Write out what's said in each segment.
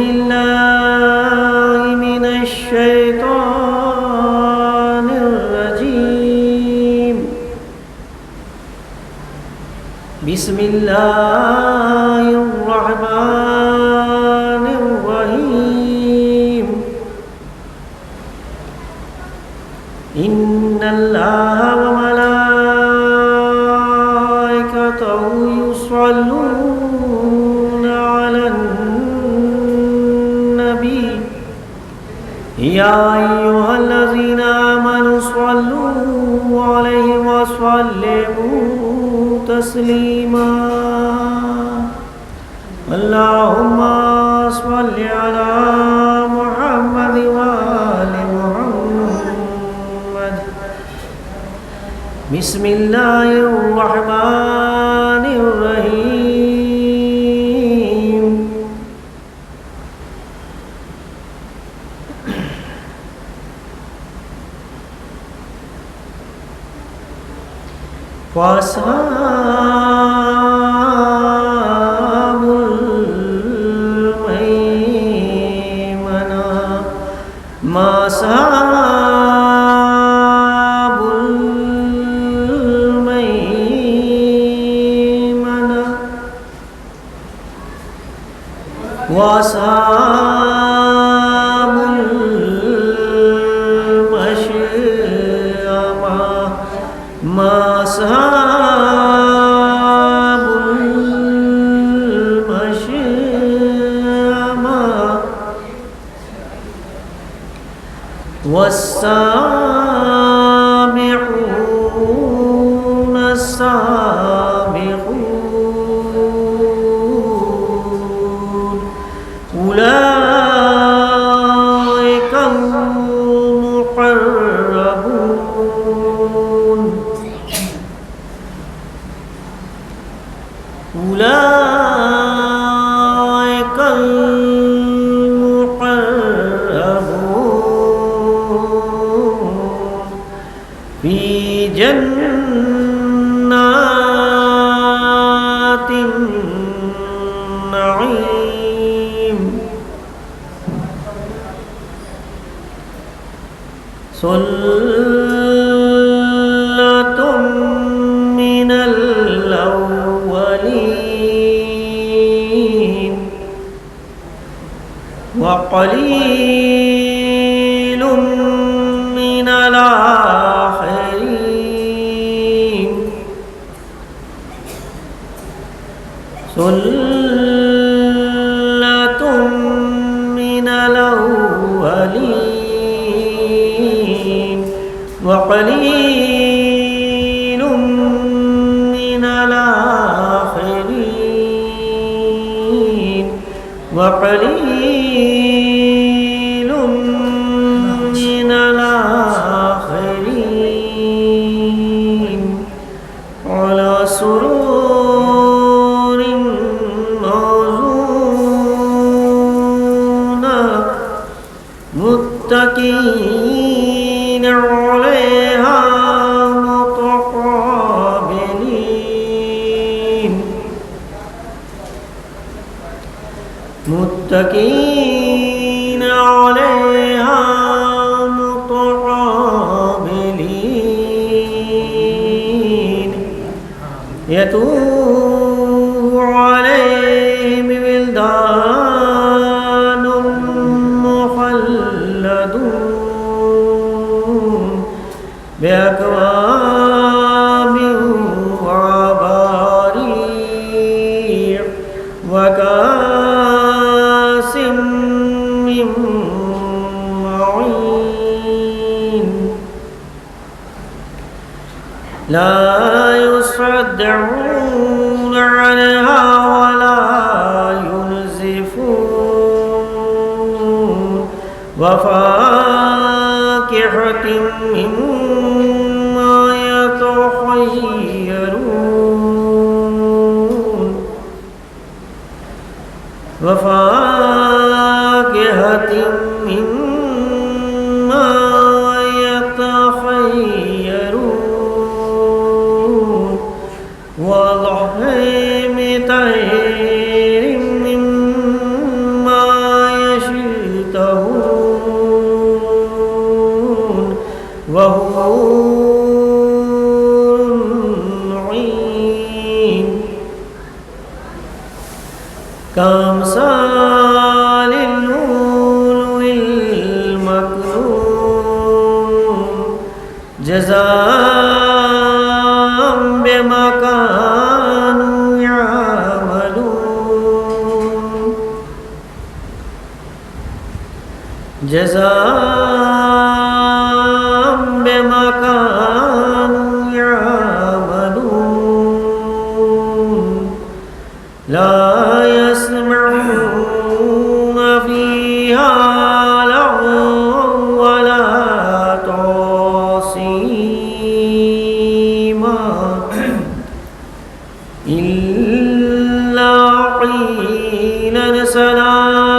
بالله من الشيطان الرجيم. بسم الله الرحمن الرحيم. إن الله وملائكته يصلون على النبي يا أيها الذين آمنوا صلوا عليه وسلموا تسليما. اللهم صل على محمد وآل محمد. بسم الله الرحمن الرحيم. وأصحاب الميمنة ما أصحاب الميمنة وأصحاب المشأمة ما أصحاب المشأمة والسابقون السابقون أولئك المقربون. أولئك المقربون في جنات النعيم. ثلة من الأولين وقليل من الآخرين. ثلة من الأولين وقليل من الآخرين وقليل من الآخرين على سرور موضونة متكئين عليها متقابلين. متكئين عليها متقابلين يطوف عليهم ولدان مخلدون بأكواب وأباريق وكأس من معين لا يصدعون عنها ولا ينزفون وفاكهة مما يتخيرون وفاكهة مما يتخيرون ولحم طير مما كأمثال اللؤلؤ المكنون جزاء بما كانوا يعملون جزاء بما كانوا يعملون لا يسمعون فيها لغوا ولا تأثيما إلا قيلا سلاما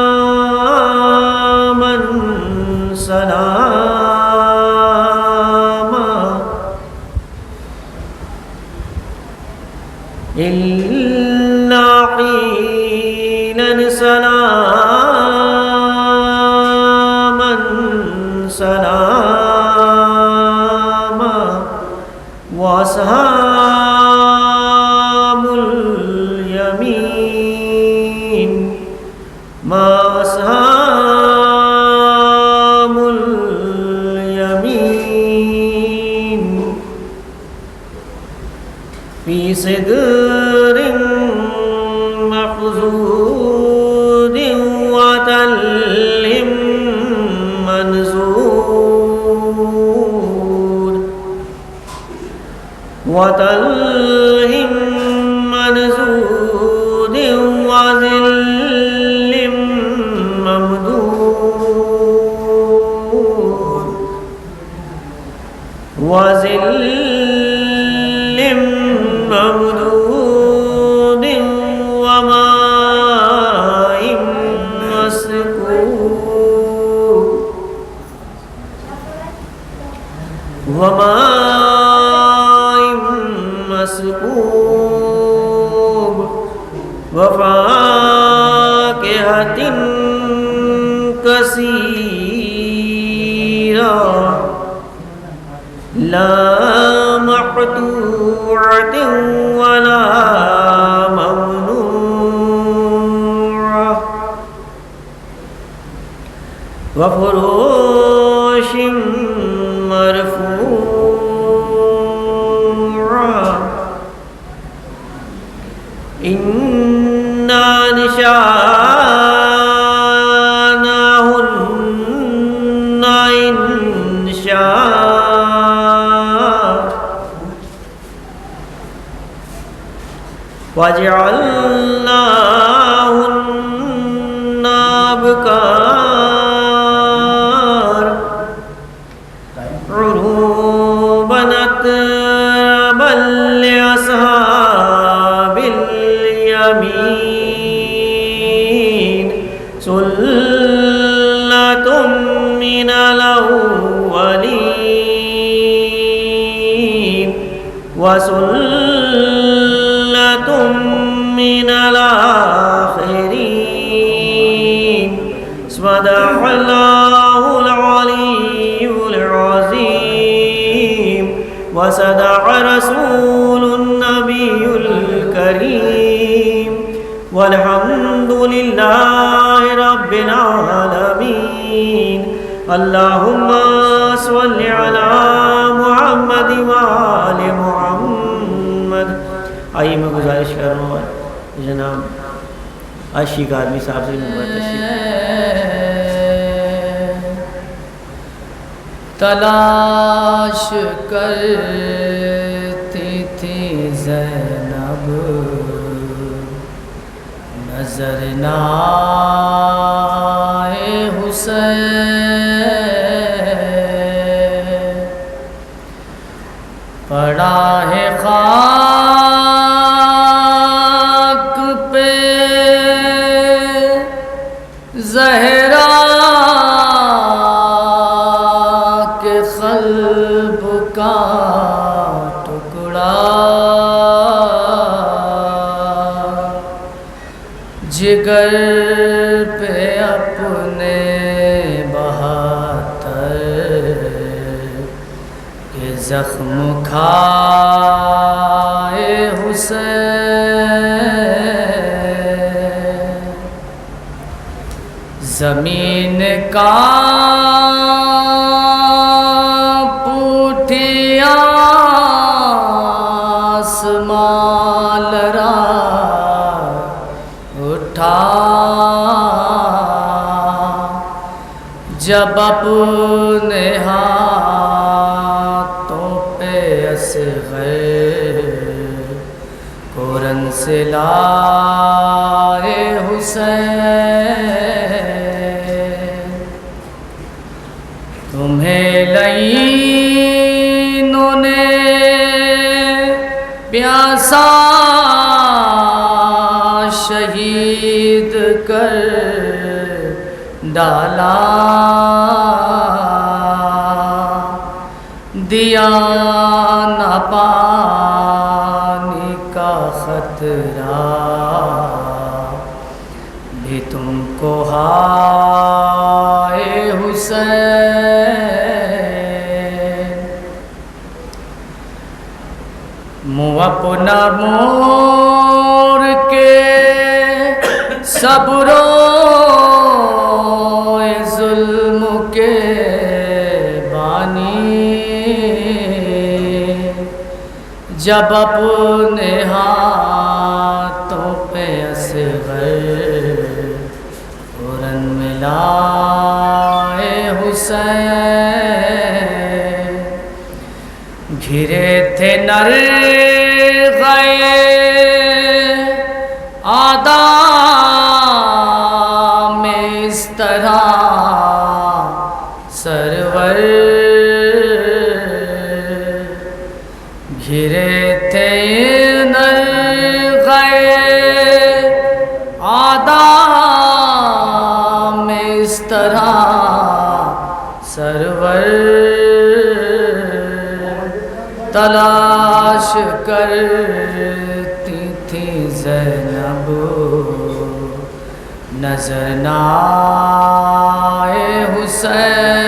سلاما إلا قيلا سلاما سلاما وأصحاب اليمين ما أصحاب اليمين في سدر مخضود وطلح منضود وطلح منضود وظل ممدود وظل ممدود وماء مسكوب وماء مسكوب وفاكهة كثيرة لا مقطوعة ولا ممنوعة وفروش مرفوعة إنا نشأناهن إنشاء وجعلناهن أبكار عروبا أترابا لأصحاب اليمين ثلة من الأولين وثلة من الآخرين صدق الله العلي العظيم وصدق رسول النبي الكريم والحمد لله رب العالمين اللهم صل على محمد وآل محمد. آئیے میں گزارش کر رہا ہوں جناب عاشق آدمی صاحب سے تلاش کرتی تھی زینب نظر نہ آئے حسین پڑا ہے خاک پہ زہرا کے قلب کا ٹکڑا جگر پہ اپنے بہاتر کے زخم کھائے حسین زمین کا پوٹھیا آسمان لرا اٹھا جب اپنے ہاتھوں پہ اصغر قرآن سے لائے حسین تمہیں لعینوں نے پیاسا شہید کر ڈالا دیا نہ پانی کا خطرہ بھی تم کو ہائے حسین منہ اپنا موڑ کے صبرو ظلم کے بانی جب اپنے ہاتھوں پہ اصغر قرآن میں لائے حسین گھرے تھے نر غے آدم میں اس طرح سرور گھرے تھے نر غے آدم میں اس طرح سرور تلاش کرتی تھی زینب نظر نہ آئے حسین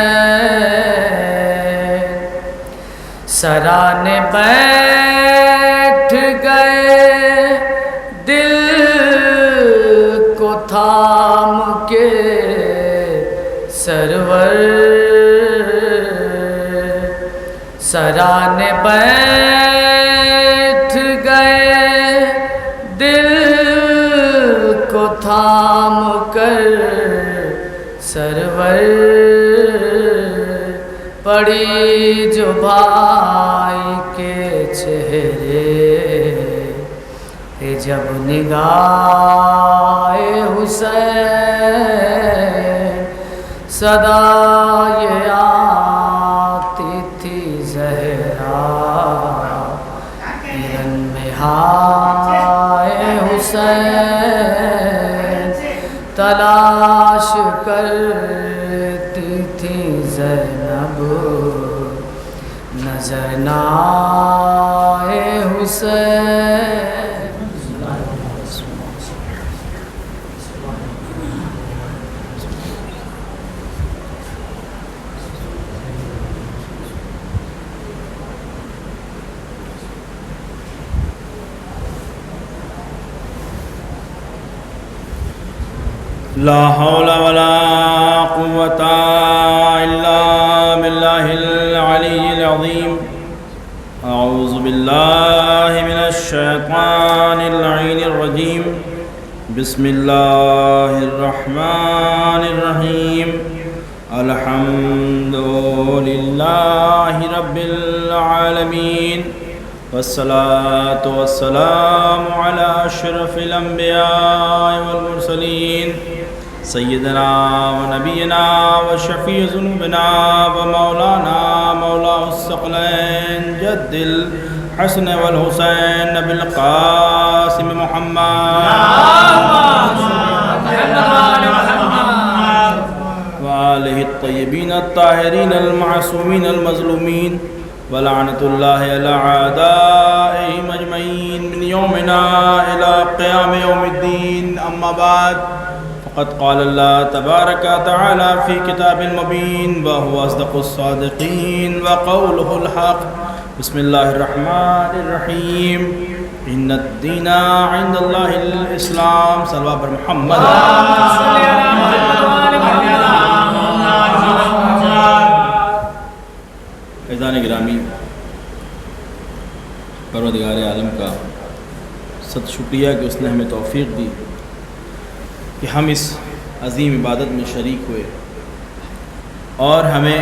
سرانے بیٹھ گئے دل کو تھام کے سرور سرانے بیٹھ گئے دل کو تھام کر سرور پڑی جو بھائی کے چہرے پہ جب نگاہ حسین صدا یہ آتی تھی زہرا ہرن میں ہائے حسین تلاش کرتی تھی زینب نظر نہ آئے حسین لا حول ولا قوة إلا بالله العلي العظيم أعوذ بالله من الشيطان اللعين الرجيم بسم الله الرحمن الرحيم الحمد لله رب العالمين والصلاة والسلام على أشرف الأنبياء والمرسلين سيدنا ونبينا وشفيع ذنوبنا ومولانا مولاه الثقلين جد الحسن والحسين نبي القاسم محمد وآله الطيبين الطاهرين المعصومين المظلومين ولعنة الله على أعدائهم أجمعين من يومنا إلى قيام يوم الدين أما بعد فقد قال الله تبارك وتعالى في كتاب المبين وهو أصدق الصادقين وقوله الحق بسم الله الرحمن الرحيم إن الدين عند الله الإسلام صلى الله عليه محمد پروردگار عالم کا صد شکریہ کہ اس نے ہمیں توفیق دی کہ ہم اس عظیم عبادت میں شریک ہوئے اور ہمیں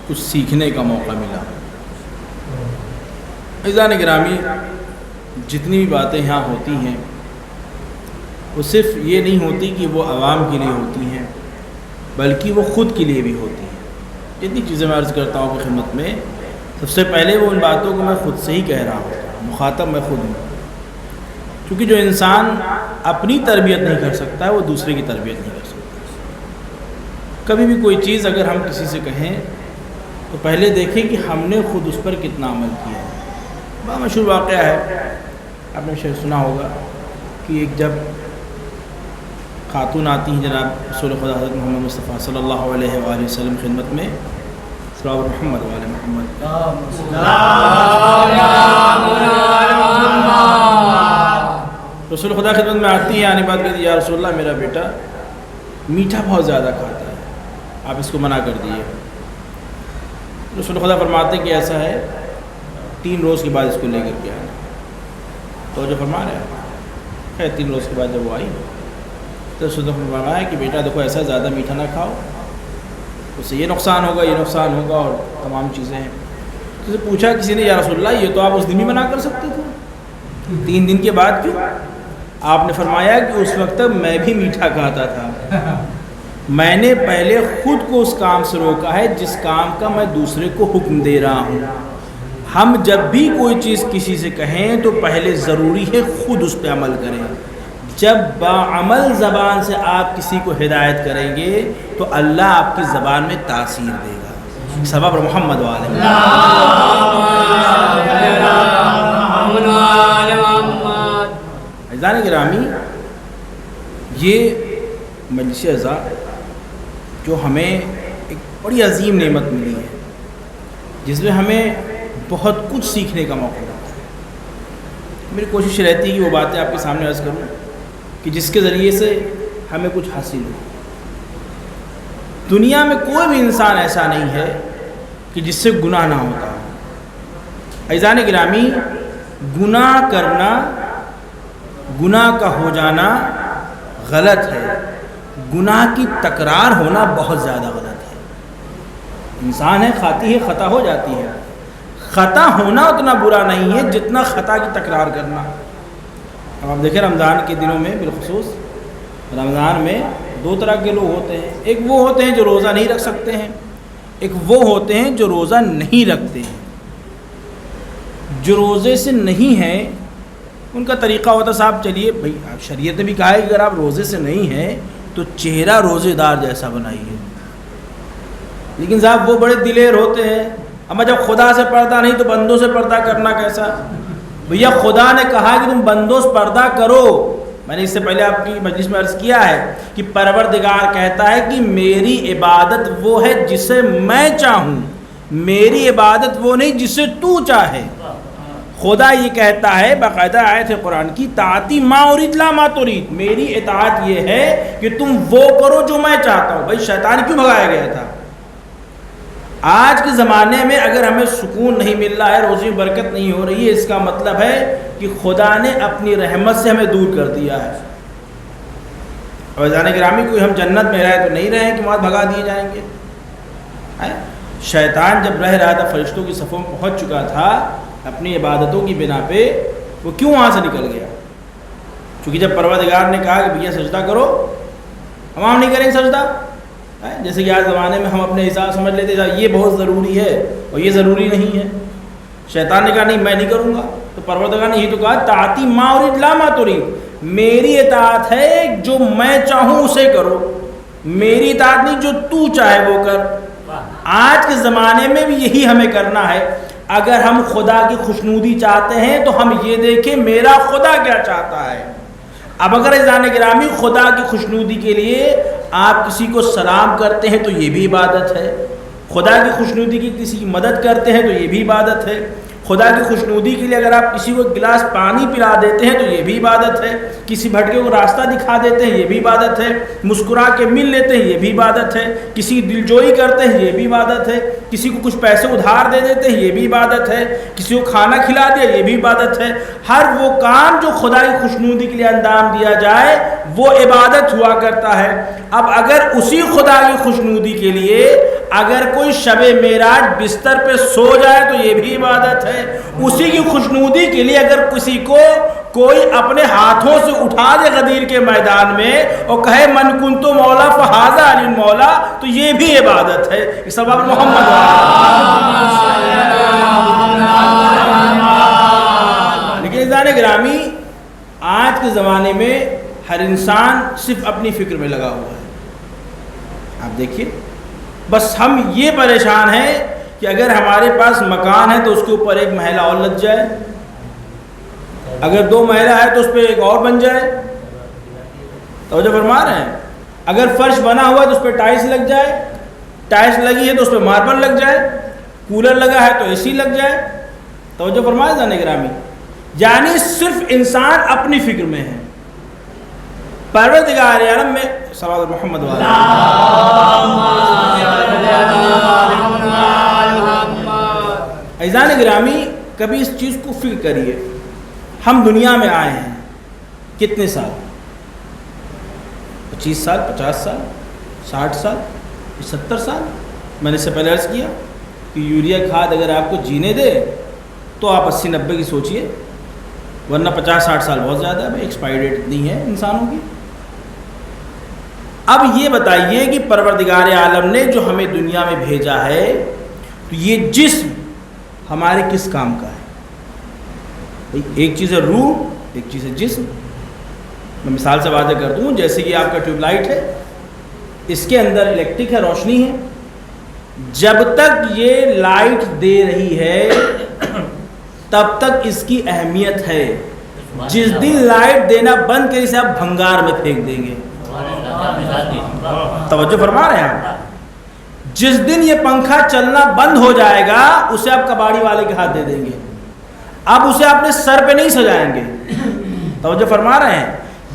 کچھ سیکھنے کا موقع ملا۔ عزیزان گرامی، جتنی بھی باتیں یہاں ہوتی ہیں وہ صرف یہ نہیں ہوتی کہ وہ عوام کے لیے ہوتی ہیں، بلکہ وہ خود کے لیے بھی ہوتی ہیں۔ جتنی چیزیں میں عرض کرتا ہوں کہ خدمت میں، سب سے پہلے وہ ان باتوں کو میں خود سے ہی کہہ رہا ہوں، مخاطب میں خود ہوں، کیونکہ جو انسان اپنی تربیت نہیں کر سکتا ہے وہ دوسرے کی تربیت نہیں کر سکتا۔ کبھی بھی کوئی چیز اگر ہم کسی سے کہیں تو پہلے دیکھیں کہ ہم نے خود اس پر کتنا عمل کیا ہے۔ بڑا مشہور واقعہ ہے، آپ نے شاید سنا ہوگا کہ ایک جب خاتون آتی ہیں جناب رسول خدا حضرت محمد مصطفیٰ صلی اللہ علیہ وآلہ وسلم خدمت میں، صلی اللہ محمد وآلہ محمد، رسول خدا خدمت میں آتی ہیں، آنے بعد کہتی یا رسول اللہ میرا بیٹا میٹھا بہت زیادہ کھاتا ہے، آپ اس کو منع کر دیے۔ رسول خدا فرماتے ہیں کہ ایسا ہے 3 روز کے بعد اس کو لے کر کے آنا، تو جو فرما رہے ہیں خیر 3 روز کے بعد جب وہ آئی تو رسول خدا فرمایا کہ بیٹا دیکھو ایسا زیادہ میٹھا نہ کھاؤ، اس سے یہ نقصان ہوگا، یہ نقصان ہوگا اور تمام چیزیں ہیں۔ تو سے پوچھا کسی نے یا رسول اللہ یہ تو آپ اس دن بھی منع کر سکتے تھے، 3 دن کے بعد کیوں؟ آپ نے فرمایا کہ اس وقت تک میں بھی میٹھا کھاتا تھا، میں نے پہلے خود کو اس کام سے روکا ہے جس کام کا میں دوسرے کو حکم دے رہا ہوں۔ ہم جب بھی کوئی چیز کسی سے کہیں تو پہلے ضروری ہے خود اس پہ عمل کریں۔ جب بعمل زبان سے آپ کسی کو ہدایت کریں گے تو اللہ آپ کی زبان میں تاثیر دے گا۔ سبب محمد والے عزیزان گرامی، یہ مجلس اعزا جو ہمیں ایک بڑی عظیم نعمت ملی ہے، جس میں ہمیں بہت کچھ سیکھنے کا موقع ملتا ہے۔ میری کوشش رہتی ہے کہ وہ باتیں آپ کے سامنے عرض کروں کہ جس کے ذریعے سے ہمیں کچھ حاصل ہو۔ دنیا میں کوئی بھی انسان ایسا نہیں ہے کہ جس سے گناہ نہ ہوتا ہو۔ عزیزان گرامی، گناہ کرنا، گناہ کا ہو جانا غلط ہے، گناہ کی تکرار ہونا بہت زیادہ غلط ہے۔ انسان ہے، کھاتی ہے، خطا ہو جاتی ہے، خطا ہونا اتنا برا نہیں ہے جتنا خطا کی تکرار کرنا۔ اب آپ دیکھیں رمضان کے دنوں میں، بالخصوص رمضان میں 2 طرح کے لوگ ہوتے ہیں۔ ایک وہ ہوتے ہیں جو روزہ نہیں رکھ سکتے ہیں، ایک وہ ہوتے ہیں جو روزہ نہیں رکھتے ہیں۔ جو روزے سے نہیں ہیں ان کا طریقہ ہوتا صاحب چلیے بھائی، آپ شریعت نے بھی کہا ہے کہ اگر آپ روزے سے نہیں ہیں تو چہرہ روزے دار جیسا بنائیے، لیکن صاحب وہ بڑے دلیر ہوتے ہیں، اما جب خدا سے پردہ نہیں تو بندوں سے پردہ کرنا کیسا؟ بھیا خدا نے کہا کہ تم بندوں سے پردہ کرو۔ میں نے اس سے پہلے آپ کی مجلس میں عرض کیا ہے کہ پروردگار کہتا ہے کہ میری عبادت وہ ہے جسے میں چاہوں، میری عبادت وہ نہیں جسے تو چاہے۔ خدا یہ کہتا ہے باقاعدہ آیت ہے قرآن کی، طاعتی ما ارید لا ما ترید، میری اطاعت یہ ہے کہ تم وہ کرو جو میں چاہتا ہوں۔ بھائی شیطان کیوں بھگایا گیا تھا؟ آج کے زمانے میں اگر ہمیں سکون نہیں مل رہا ہے، روزی میں برکت نہیں ہو رہی ہے، اس کا مطلب ہے کہ خدا نے اپنی رحمت سے ہمیں دور کر دیا ہے۔ اور عزیزان گرامی، کوئی ہم جنت میں رہے تو نہیں رہے کہ وہاں بھگا دیے جائیں گے۔ شیطان جب رہ رہا تھا فرشتوں کی صفوں میں پہنچ چکا تھا، اپنی عبادتوں کی بنا پہ وہ کیوں وہاں سے نکل گیا؟ چونکہ جب پروردگار نے کہا کہ بھیا سجدہ کرو، ہم نہیں کریں سجدہ، جیسے کہ آج زمانے میں ہم اپنے حساب سمجھ لیتے ہیں یہ بہت ضروری ہے اور یہ ضروری نہیں ہے۔ شیطان نے کہا نہیں میں نہیں کروں گا، تو پروردگار نے یہ تو کہا طاعتی ما ارید لا ما ترید، میری اطاعت ہے جو میں چاہوں اسے کرو، میری اطاعت نہیں جو تو چاہے وہ کر۔ آج کے زمانے میں بھی یہی ہمیں کرنا ہے۔ اگر ہم خدا کی خوشنودی چاہتے ہیں تو ہم یہ دیکھیں میرا خدا کیا چاہتا ہے۔ اب اگر عزیزان گرامی خدا کی خوشنودی کے لیے آپ کسی کو سلام کرتے ہیں تو یہ بھی عبادت ہے، خدا کی خوشنودی کی کسی کی مدد کرتے ہیں تو یہ بھی عبادت ہے، خدا کی خوشنودی کے لیے اگر آپ کسی کو ایک گلاس پانی پلا دیتے ہیں تو یہ بھی عبادت ہے، کسی بھٹکے کو راستہ دکھا دیتے ہیں یہ بھی عبادت ہے، مسکرا کے مل لیتے ہیں یہ بھی عبادت ہے، کسی کی دلجوئی کرتے ہیں یہ بھی عبادت ہے، کسی کو کچھ پیسے ادھار دے دیتے ہیں یہ بھی عبادت ہے، کسی کو کھانا کھلا دیا یہ بھی عبادت ہے۔ ہر وہ کام جو خدا کی خوشنودی کے لیے انجام دیا جائے وہ عبادت ہوا کرتا ہے۔ اب اگر اسی خدا کی خوشنودی کے لیے اگر کوئی شب معراج بستر پہ سو جائے تو یہ بھی عبادت ہے۔ اسی کی خوشنودی کے لیے اگر کسی کو کوئی اپنے ہاتھوں سے اٹھا دے غدیر کے میدان میں اور کہے من کنت مولا فہذا علی مولا تو یہ بھی عبادت ہے۔ اس سبب محمد لیکن عزیزان گرامی آج کے زمانے میں ہر انسان صرف اپنی فکر میں لگا ہوا ہے۔ آپ دیکھیے بس ہم یہ پریشان ہیں کہ اگر ہمارے پاس مکان ہے تو اس کے اوپر ایک محلہ اور لگ جائے، اگر 2 محلہ ہے تو اس پہ ایک اور بن جائے، توجہ فرما رہے ہیں، اگر فرش بنا ہوا ہے تو اس پہ ٹائلس لگ جائے، ٹائلس لگی ہے تو اس پہ ماربل لگ جائے، کولر لگا ہے تو اے سی لگ جائے، توجہ فرمائے جانے گرامی، یعنی صرف انسان اپنی فکر میں ہے۔ پروردگار عالم میں صلی محمد عزیزان گرامی کبھی اس چیز کو فکر کریے، ہم دنیا میں آئے ہیں کتنے سال؟ 25 سال، 50 سال، 60 سال، 70 سال؟ میں نے اس سے پہلے عرض کیا کہ یوریا کھاد اگر آپ کو جینے دے تو آپ 80-90 کی سوچئے، ورنہ 50-60 سال بہت زیادہ ہے، ایکسپائری ڈیٹ اتنی ہے انسانوں کی۔ اب یہ بتائیے کہ پروردگار عالم نے جو ہمیں دنیا میں بھیجا ہے تو یہ جسم ہمارے کس کام کا ہے؟ ایک چیز ہے روح، ایک چیز ہے جسم۔ میں مثال سے واضح کر دوں، جیسے کہ آپ کا ٹیوب لائٹ ہے، اس کے اندر الیکٹرک ہے، روشنی ہے، جب تک یہ لائٹ دے رہی ہے تب تک اس کی اہمیت ہے، جس دن لائٹ دینا بند کرے اسے آپ بھنگار میں پھینک دیں گے۔ توجہ فرما رہے ہیں آپ؟ جس دن یہ پنکھا چلنا بند ہو جائے گا اسے آپ کباڑی والے کے ہاتھ دے دیں گے، اب اسے اپنے سر پہ نہیں سجائیں گے۔ توجہ فرما رہے ہیں؟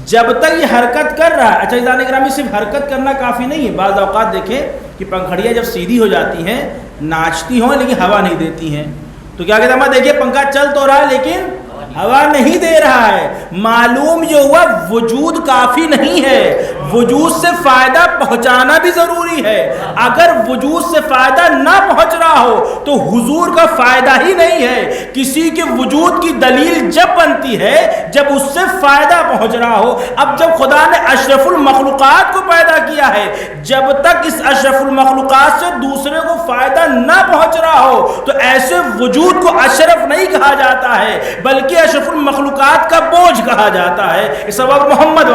جب تک یہ حرکت کر رہا ہے۔ اچھا عزیزان گرامی صرف حرکت کرنا کافی نہیں ہے، بعض اوقات دیکھیں کہ پنکھڑیاں جب سیدھی ہو جاتی ہیں ناچتی ہوں لیکن ہوا نہیں دیتی ہیں تو کیا کہتے ہیں، دیکھیے پنکھا چل تو رہا ہے لیکن ہوا نہیں دے رہا ہے۔ معلوم یہ ہوا وجود کافی نہیں ہے، وجود سے فائدہ پہنچانا بھی ضروری ہے۔ اگر وجود سے فائدہ نہ پہنچ رہا ہو تو حضور کا فائدہ ہی نہیں ہے۔ کسی کے وجود کی دلیل جب بنتی ہے جب اس سے فائدہ پہنچ رہا ہو۔ اب جب خدا نے اشرف المخلوقات کو پیدا کیا ہے، جب تک اس اشرف المخلوقات سے دوسرے کو فائدہ نہ پہنچ رہا ہو تو ایسے وجود کو اشرف نہیں کہا جاتا ہے بلکہ اشرف المخلوقات کا بوجھ کہا جاتا ہے۔ اس سبب محمد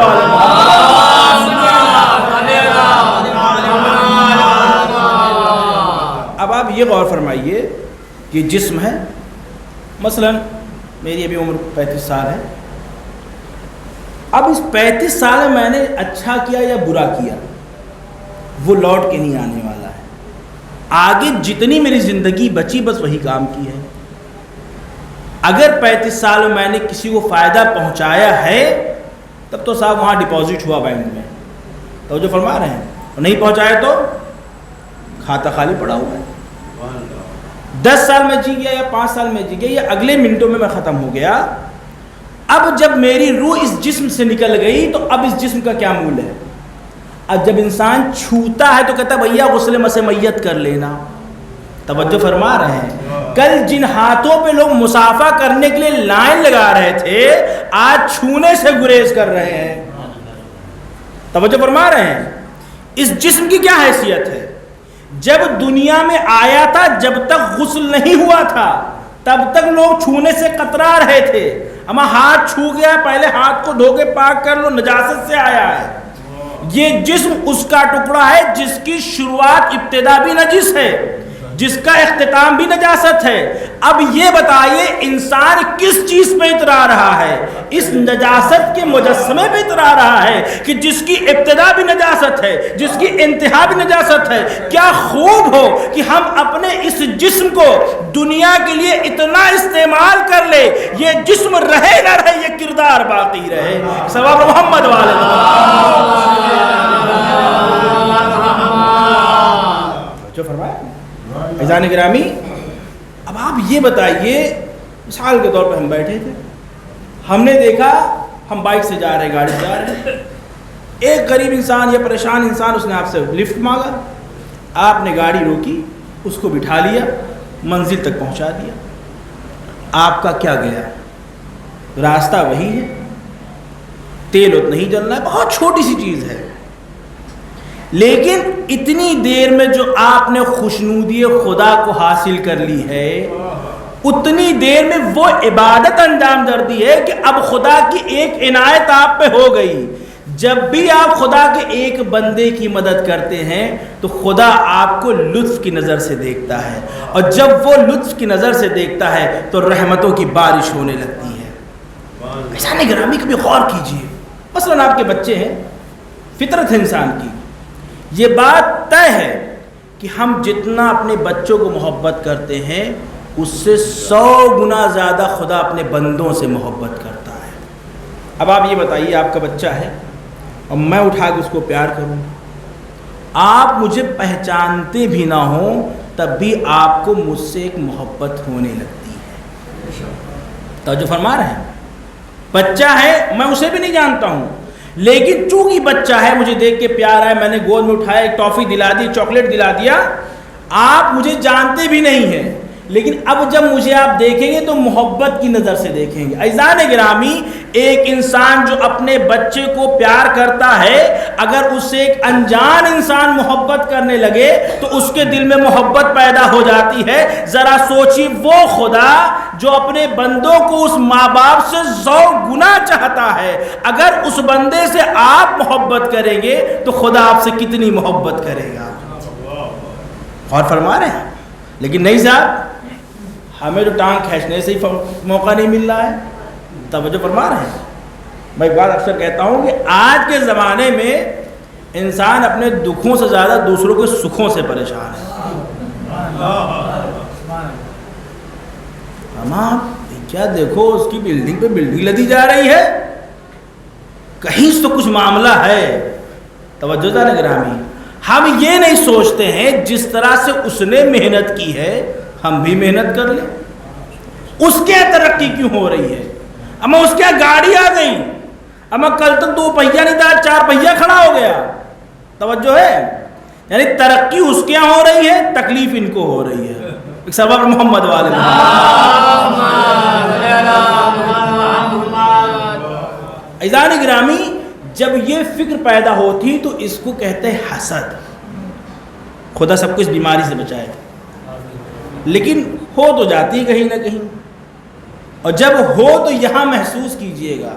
اب آپ یہ غور فرمائیے کہ جسم ہے، مثلا میری ابھی عمر 35 سال ہے، اب اس 35 سال میں میں نے اچھا کیا یا برا کیا وہ لوٹ کے نہیں آنے والا ہے۔ آگے جتنی میری زندگی بچی بس وہی کام کی ہے۔ اگر 35 سال میں نے کسی کو فائدہ پہنچایا ہے تب تو صاحب وہاں ڈپازٹ ہوا بینک میں، تو جو فرما رہے ہیں، اور نہیں پہنچایا تو کھاتا خالی پڑا ہوا ہے۔ 10 سال میں جی گیا یا 5 سال میں جی گیا یا اگلے منٹوں میں ختم ہو گیا۔ اب جب میری روح اس جسم سے نکل گئی تو اب اس جسم کا کیا مول ہے؟ اب جب انسان چھوتا ہے تو کہتا ہے بھیا غسل مس میت کر لینا۔ توجہ فرما رہے ہیں؟ کل جن ہاتھوں پہ لوگ مصافحہ کرنے کے لیے لائن لگا رہے تھے آج چھونے سے گریز کر رہے ہیں۔ توجہ فرما رہے ہیں؟ اس جسم کی کیا حیثیت ہے؟ جب دنیا میں آیا تھا جب تک غسل نہیں ہوا تھا تب تک لوگ چھونے سے کترا رہے تھے، اما ہاتھ چھو گیا پہلے ہاتھ کو دھو کے پاک کر لو، نجاست سے آیا ہے۔ یہ جسم اس کا ٹکڑا ہے جس کی شروعات ابتدا بھی نجس ہے، جس کا اختتام بھی نجاست ہے۔ اب یہ بتائیے انسان کس چیز پہ اترا رہا ہے؟ اس نجاست کے مجسمے پہ اترا رہا ہے کہ جس کی ابتدا بھی نجاست ہے، جس کی انتہا بھی نجاست ہے۔ کیا خوب ہو کہ ہم اپنے اس جسم کو دنیا کے لیے اتنا استعمال کر لے، یہ جسم رہے نہ رہے یہ کردار باقی رہے۔ ثواب محمد والے جو فرمایا عزیزان گرامی، اب آپ یہ بتائیے، مثال کے طور پہ ہم بیٹھے تھے، ہم نے دیکھا ہم بائک سے جا رہے ہیں، گاڑی سے جا رہے ہیں، ایک غریب انسان یا پریشان انسان اس نے آپ سے لفٹ مانگا، آپ نے گاڑی روکی، اس کو بٹھا لیا، منزل تک پہنچا دیا۔ آپ کا کیا گیا؟ راستہ وہی ہے، تیل اتنا ہی جلنا ہے، بہت چھوٹی سی چیز ہے، لیکن اتنی دیر میں جو آپ نے خوشنودی خدا کو حاصل کر لی ہے، اتنی دیر میں وہ عبادت انجام در دی ہے کہ اب خدا کی ایک عنایت آپ پہ ہو گئی۔ جب بھی آپ خدا کے ایک بندے کی مدد کرتے ہیں تو خدا آپ کو لطف کی نظر سے دیکھتا ہے، اور جب وہ لطف کی نظر سے دیکھتا ہے تو رحمتوں کی بارش ہونے لگتی ہے۔ عزیزان گرامی کبھی غور کیجئے، مثلا آپ کے بچے ہیں، فطرت ہے انسان کی، یہ بات طے ہے کہ ہم جتنا اپنے بچوں کو محبت کرتے ہیں اس سے 100 گنا زیادہ خدا اپنے بندوں سے محبت کرتا ہے۔ اب آپ یہ بتائیے، آپ کا بچہ ہے اور میں اٹھا کے اس کو پیار کروں، آپ مجھے پہچانتے بھی نہ ہوں تب بھی آپ کو مجھ سے ایک محبت ہونے لگتی ہے۔ توجہ فرما رہے ہیں؟ بچہ ہے، میں اسے بھی نہیں جانتا ہوں، لیکن چونکہ بچہ ہے مجھے دیکھ کے پیار آئے، میں نے گود میں اٹھایا، ایک ٹافی دلا دی، چاکلیٹ دلا دیا۔ آپ مجھے جانتے بھی نہیں ہیں، لیکن اب جب مجھے آپ دیکھیں گے تو محبت کی نظر سے دیکھیں گے۔ عزیزان گرامی، ایک انسان جو اپنے بچے کو پیار کرتا ہے، اگر اس سے ایک انجان انسان محبت کرنے لگے تو اس کے دل میں محبت پیدا ہو جاتی ہے۔ ذرا سوچیے، وہ خدا جو اپنے بندوں کو اس ماں باپ سے 100 گنا چاہتا ہے، اگر اس بندے سے آپ محبت کریں گے تو خدا آپ سے کتنی محبت کرے گا۔ اور فرما رہے ہیں، لیکن نہیں صاحب، ہمیں جو ٹانگ کھینچنے سے ہی موقع نہیں مل رہا ہے۔ توجہ فرما رہے ہیں؟ میں ایک بات اکثر کہتا ہوں کہ آج کے زمانے میں انسان اپنے دکھوں سے زیادہ دوسروں کے سکھوں سے پریشان ہے۔ ہم کیا دیکھو، اس کی بلڈنگ پہ بلڈنگ لدی جا رہی ہے، کہیں سے تو کچھ معاملہ ہے۔ توجہ ذرا گرامی، ہم یہ نہیں سوچتے ہیں جس طرح سے اس نے محنت کی ہے ہم بھی محنت کر لیں۔ اس کے ترقی کیوں ہو رہی ہے؟ اما اس کے گاڑی آ گئی، اما کل تک 2 پہیا نہیں تھا، 4 پہیا کھڑا ہو گیا۔ توجہ ہے؟ یعنی ترقی اس کے ہو رہی ہے، تکلیف ان کو ہو رہی ہے۔ ایک سبب محمد والے عزیزان گرامی، جب یہ فکر پیدا ہوتی تو اس کو کہتے ہیں حسد۔ خدا سب کو اس بیماری سے بچائے، لیکن ہو تو جاتی کہیں نہ کہیں، اور جب ہو تو یہاں محسوس کیجئے گا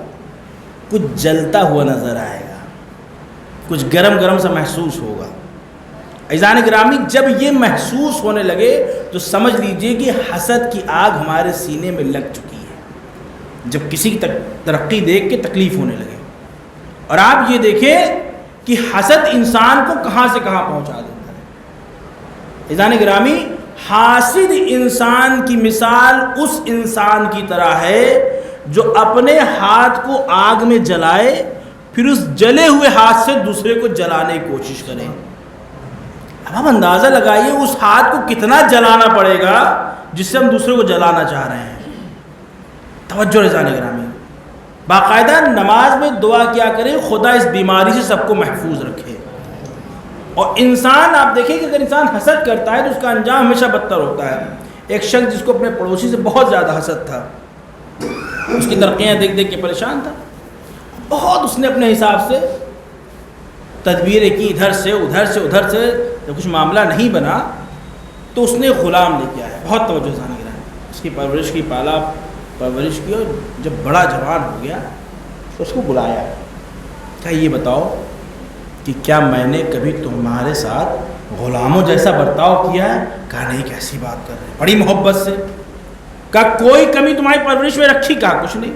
کچھ جلتا ہوا نظر آئے گا، کچھ گرم گرم سا محسوس ہوگا۔ عزیزان گرامی، جب یہ محسوس ہونے لگے تو سمجھ لیجئے کہ حسد کی آگ ہمارے سینے میں لگ چکی ہے، جب کسی کی ترقی دیکھ کے تکلیف ہونے لگے۔ اور آپ یہ دیکھیں کہ حسد انسان کو کہاں سے کہاں پہنچا دیتا ہے۔ عزیزان گرامی، حاسد انسان کی مثال اس انسان کی طرح ہے جو اپنے ہاتھ کو آگ میں جلائے، پھر اس جلے ہوئے ہاتھ سے دوسرے کو جلانے کی کوشش کرے۔ اب آپ اندازہ لگائیے اس ہاتھ کو کتنا جلانا پڑے گا جس سے ہم دوسرے کو جلانا چاہ رہے ہیں۔ توجہ عزیزان گرامی، باقاعدہ نماز میں دعا کیا کریں خدا اس بیماری سے سب کو محفوظ رکھے۔ اور انسان آپ دیکھیں کہ اگر انسان حسد کرتا ہے تو اس کا انجام ہمیشہ بدتر ہوتا ہے۔ ایک شخص جس کو اپنے پڑوسی سے بہت زیادہ حسد تھا، اس کی ترقیاں دیکھ دیکھ کے پریشان تھا، بہت اس نے اپنے حساب سے تدبیریں کی، ادھر سے ادھر سے ادھر سے، جب کچھ معاملہ نہیں بنا تو اس نے غلام لے کے آیا، بہت توجہ سے نگران، اس کی پرورش کی، پالا پرورش کی، اور جب بڑا جوان ہو گیا تو اس کو بلایا، کہا یہ بتاؤ کہ کیا میں نے کبھی تمہارے ساتھ غلاموں جیسا برتاؤ کیا ہے. کہا نہیں کیسی بات کر رہے ہیں, بڑی محبت سے. کہا کوئی کمی تمہاری پرورش میں رکھی؟ کہا کچھ نہیں.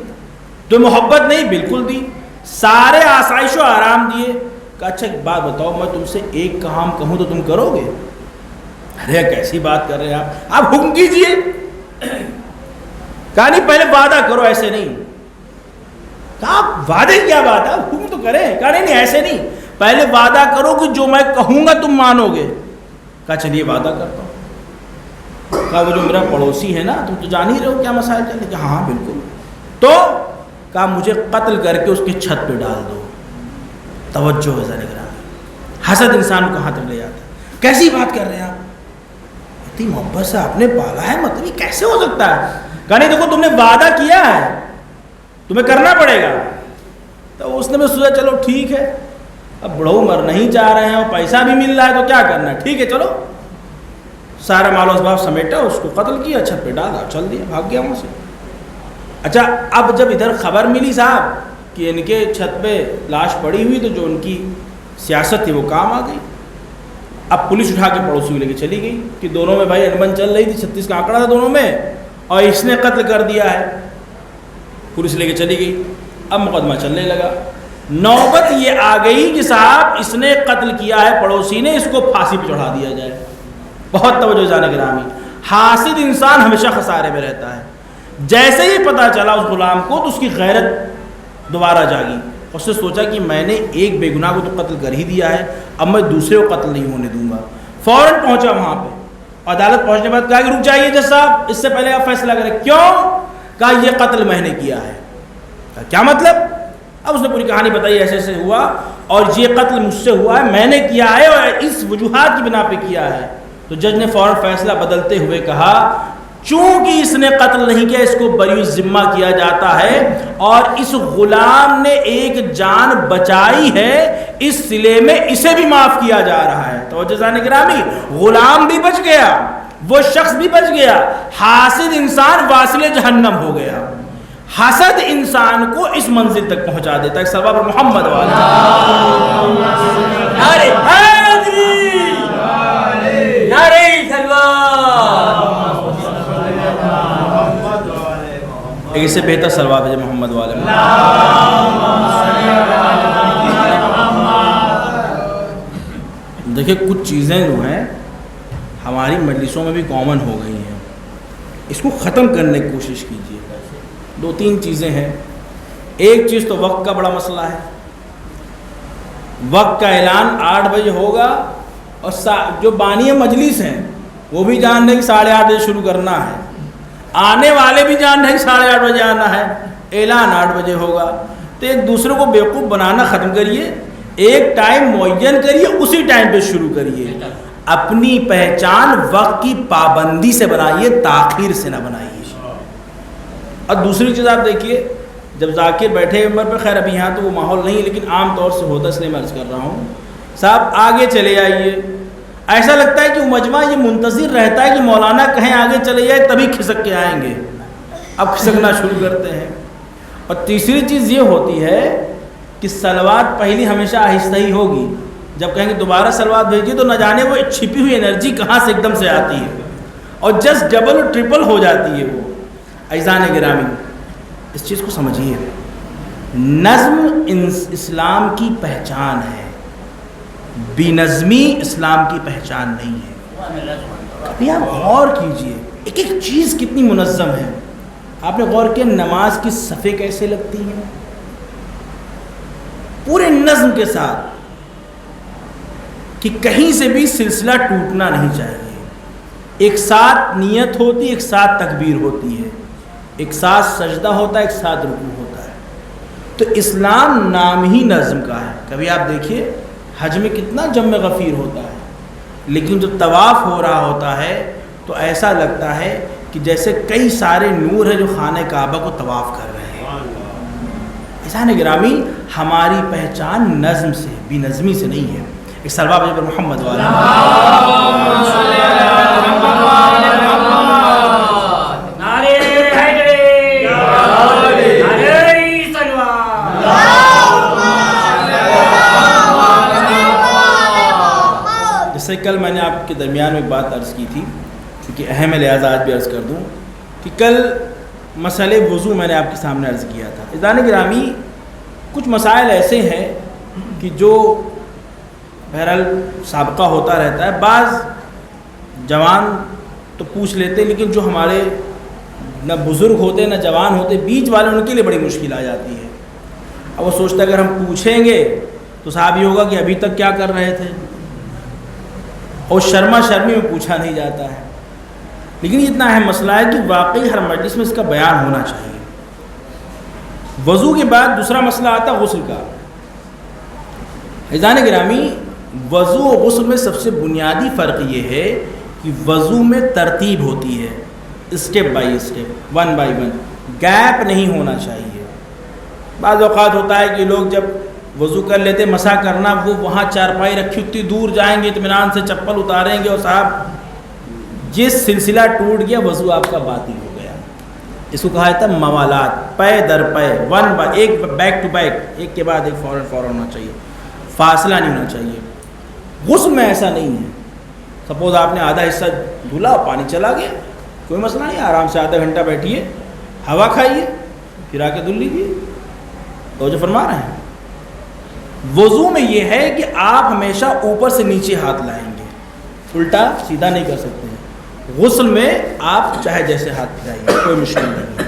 تو محبت نہیں؟ بالکل دی. سارے آسائش و آرام دیے. کہا اچھا ایک بات بتاؤ, میں تم سے ایک کام کہوں تو تم کرو گے؟ ارے کیسی بات کر رہے ہیں آپ حکم کیجئے. کہا نہیں پہلے وعدہ کرو, ایسے نہیں. کہا آپ وعدے کیا بات ہے, حکم تو کریں. کہا نہیں ایسے نہیں, پہلے وعدہ کرو کہ جو میں کہوں گا تم مانو گے. کہا چلیے وعدہ کرتا ہوں. کہا وہ جو میرا پڑوسی ہے نا, تم تو جان ہی رہے ہو کیا مسائل چل رہے. کہا ہاں بالکل. تو کہا مجھے قتل کر کے اس کی چھت پہ ڈال دو. توجہ ہے ذرا نگرانی, حسد انسان کو کہاں تک لے جاتا ہے. کیسی بات کر رہے ہیں آپ, اتنی محبت سے آپ نے پالا ہے, مطلب یہ کیسے ہو سکتا ہے. کہا نہیں دیکھو تم نے وعدہ کیا ہے, تمہیں کرنا پڑے گا. تو اس نے بھی سوچا چلو ٹھیک ہے, اب بڑھو مر نہیں چاہ رہے ہیں اور پیسہ بھی مل رہا ہے تو کیا کرنا ہے, ٹھیک ہے چلو. سارا مال و اسباب سمیٹا, اس کو قتل کیا, چھت پہ ڈالا, چل دیا, بھاگ گیا وہاں سے. اچھا اب جب ادھر خبر ملی صاحب کہ ان کے چھت پہ لاش پڑی ہوئی, تو جو ان کی سیاست تھی وہ کام آ گئی. اب پولیس اٹھا کے پڑوسی کو لے کے چلی گئی کہ دونوں میں بھائی انبن چل رہی تھی, 36 کا آنکڑا تھا دونوں میں, اور اس نے قتل کر دیا ہے. پولیس لے کے چلی گئی. اب مقدمہ چلنے لگا. نوبت یہ آ گئی کہ صاحب اس نے قتل کیا ہے پڑوسی نے, اس کو پھانسی پہ چڑھا دیا جائے. بہت توجہ جانے گرامی, حاسد انسان ہمیشہ خسارے میں رہتا ہے. جیسے ہی پتہ چلا اس غلام کو تو اس کی غیرت دوبارہ جاگی. اس نے سوچا کہ میں نے ایک بے گناہ کو تو قتل کر ہی دیا ہے, اب میں دوسرے کو قتل نہیں ہونے دوں گا. فوراً پہنچا وہاں پہ. عدالت پہنچنے کے بعد کہا کہ رک جائیے جج صاحب, اس سے پہلے آپ فیصلہ کریں. کیوں؟ کہا یہ قتل میں نے کیا ہے. کہا کیا مطلب؟ اب اس نے پوری کہانی بتائی, ایسے ایسے ہوا اور یہ قتل مجھ سے ہوا ہے, میں نے کیا ہے اور اس وجوہات کی بنا پہ کیا ہے. تو جج نے فوراً فیصلہ بدلتے ہوئے کہا چونکہ اس نے قتل نہیں کیا, اس کو بری ذمہ کیا جاتا ہے, اور اس غلام نے ایک جان بچائی ہے, اس صلے میں اسے بھی معاف کیا جا رہا ہے. توجہ جانے گرامی, غلام بھی بچ گیا, وہ شخص بھی بچ گیا, حاسد انسان واصل جہنم ہو گیا. حسد انسان کو اس منزل تک پہنچا دیتا ہے. سبب محمد والا نعرہ حیدری, نعرہ سلوات. اس سے بہتر سلوات ہے محمد والے. دیکھیں کچھ چیزیں جو ہیں ہماری مجلسوں میں بھی کامن ہو گئی ہیں, اس کو ختم کرنے کی کوشش کیجیے. 2-3 چیزیں ہیں. ایک چیز تو وقت کا بڑا مسئلہ ہے. وقت کا اعلان 8 بجے ہوگا, اور جو بانی مجلس ہیں وہ بھی جان رہے کہ 8:30 بجے شروع کرنا ہے, آنے والے بھی جان رہے کہ 8:30 بجے آنا ہے, اعلان 8 بجے ہوگا. تو ایک دوسرے کو بیوقوف بنانا ختم کریے, ایک ٹائم معین کریے, اسی ٹائم پہ شروع کریے. اپنی پہچان وقت کی پابندی سے بنائیے, تاخیر سے نہ بنائیے. اور دوسری چیز آپ دیکھیے, جب ذاکر بیٹھے عمر پہ, خیر ابھی یہاں تو وہ ماحول نہیں, لیکن عام طور سے ہوتا, اس لیے میں عرض کر رہا ہوں, صاحب آگے چلے جائیے. ایسا لگتا ہے کہ وہ مجمع یہ منتظر رہتا ہے کہ مولانا کہیں آگے چلے جائے تبھی کھسک کے آئیں گے. اب کھسکنا شروع کرتے ہیں. اور تیسری چیز یہ ہوتی ہے کہ صلوات پہلی ہمیشہ آہستہ ہی ہوگی. جب کہیں گے دوبارہ صلوات بھیجیے تو نہ جانے وہ چھپی ہوئی انرجی کہاں سے ایک دم سے آتی ہے, اور جسٹ ڈبل اور ٹرپل ہو جاتی ہے وہ. عزیزان گرامی, اس چیز کو سمجھیے, نظم اسلام کی پہچان ہے, بے نظمی اسلام کی پہچان نہیں ہے. ابھی آپ غور کیجئے, ایک ایک چیز کتنی منظم ہے. آپ نے غور کیا نماز کی صفیں کیسے لگتی ہیں, پورے نظم کے ساتھ, کہ کہیں سے بھی سلسلہ ٹوٹنا نہیں چاہیے. ایک ساتھ نیت ہوتی, ایک ساتھ تکبیر ہوتی ہے, ایک ساتھ سجدہ ہوتا ہے, ایک ساتھ رکوع ہوتا ہے. تو اسلام نام ہی نظم کا ہے. کبھی آپ دیکھیے حج میں کتنا جم غفیر ہوتا ہے, لیکن جو طواف ہو رہا ہوتا ہے تو ایسا لگتا ہے کہ جیسے کئی سارے نور ہیں جو خانہ کعبہ کو طواف کر رہے ہیں. ایسا ہے گرامی, ہماری پہچان نظم سے, بے نظمی سے نہیں ہے. ایک سلوات پر محمد والا جیسے کل میں نے آپ کے درمیان میں ایک بات عرض کی تھی، چونکہ اہم ہے لہٰذا آج بھی عرض کر دوں کہ کل مسئلے وضو میں نے آپ کے سامنے عرض کیا تھا۔ عزیزان گرامی، کچھ مسائل ایسے ہیں کہ جو بہرحال سابقہ ہوتا رہتا ہے، بعض جوان تو پوچھ لیتے لیکن جو ہمارے نہ بزرگ ہوتے نہ جوان ہوتے، بیچ والے، ان کے لیے بڑی مشکل آ جاتی ہے۔ اب وہ سوچتا ہے اگر ہم پوچھیں گے تو صاحب یہ ہوگا کہ ابھی تک کیا کر رہے تھے، اور شرما شرمی میں پوچھا نہیں جاتا ہے۔ لیکن یہ اتنا اہم مسئلہ ہے کہ واقعی ہر مجلس میں اس کا بیان ہونا چاہیے۔ وضو کے بعد دوسرا مسئلہ آتا ہے غسل کا۔ عزیزان گرامی، وضو و غسل میں سب سے بنیادی فرق یہ ہے کہ وضو میں ترتیب ہوتی ہے، step by step, one by one, gap نہیں ہونا چاہیے۔ بعض اوقات ہوتا ہے کہ لوگ جب وضو کر لیتے، مسح کرنا، وہ وہاں چارپائی رکھی اتنی دور جائیں گے، اطمینان سے چپل اتاریں گے، اور صاحب جس سلسلہ ٹوٹ گیا وضو آپ کا باطل ہو گیا۔ اس کو کہا جاتا ہے موالات، پے در پے، ون بائی، ایک بیک ٹو بیک، ایک کے بعد ایک فوراً ہونا چاہیے، فاصلہ نہیں ہونا چاہیے۔ غسل میں ایسا نہیں ہے۔ سپوز آپ نے آدھا حصہ دھلا، پانی چلا گیا، کوئی مسئلہ نہیں، آرام سے آدھا گھنٹہ بیٹھیے، ہوا کھائیے، پھر آ کے دھل لیجیے۔ تو جو فرما رہے ہیں وضو میں یہ ہے کہ آپ ہمیشہ اوپر سے نیچے ہاتھ لائیں گے، الٹا سیدھا نہیں کر سکتے ہیں۔ غسل میں آپ چاہے جیسے ہاتھ لائیے، کوئی مشکل نہیں ہے۔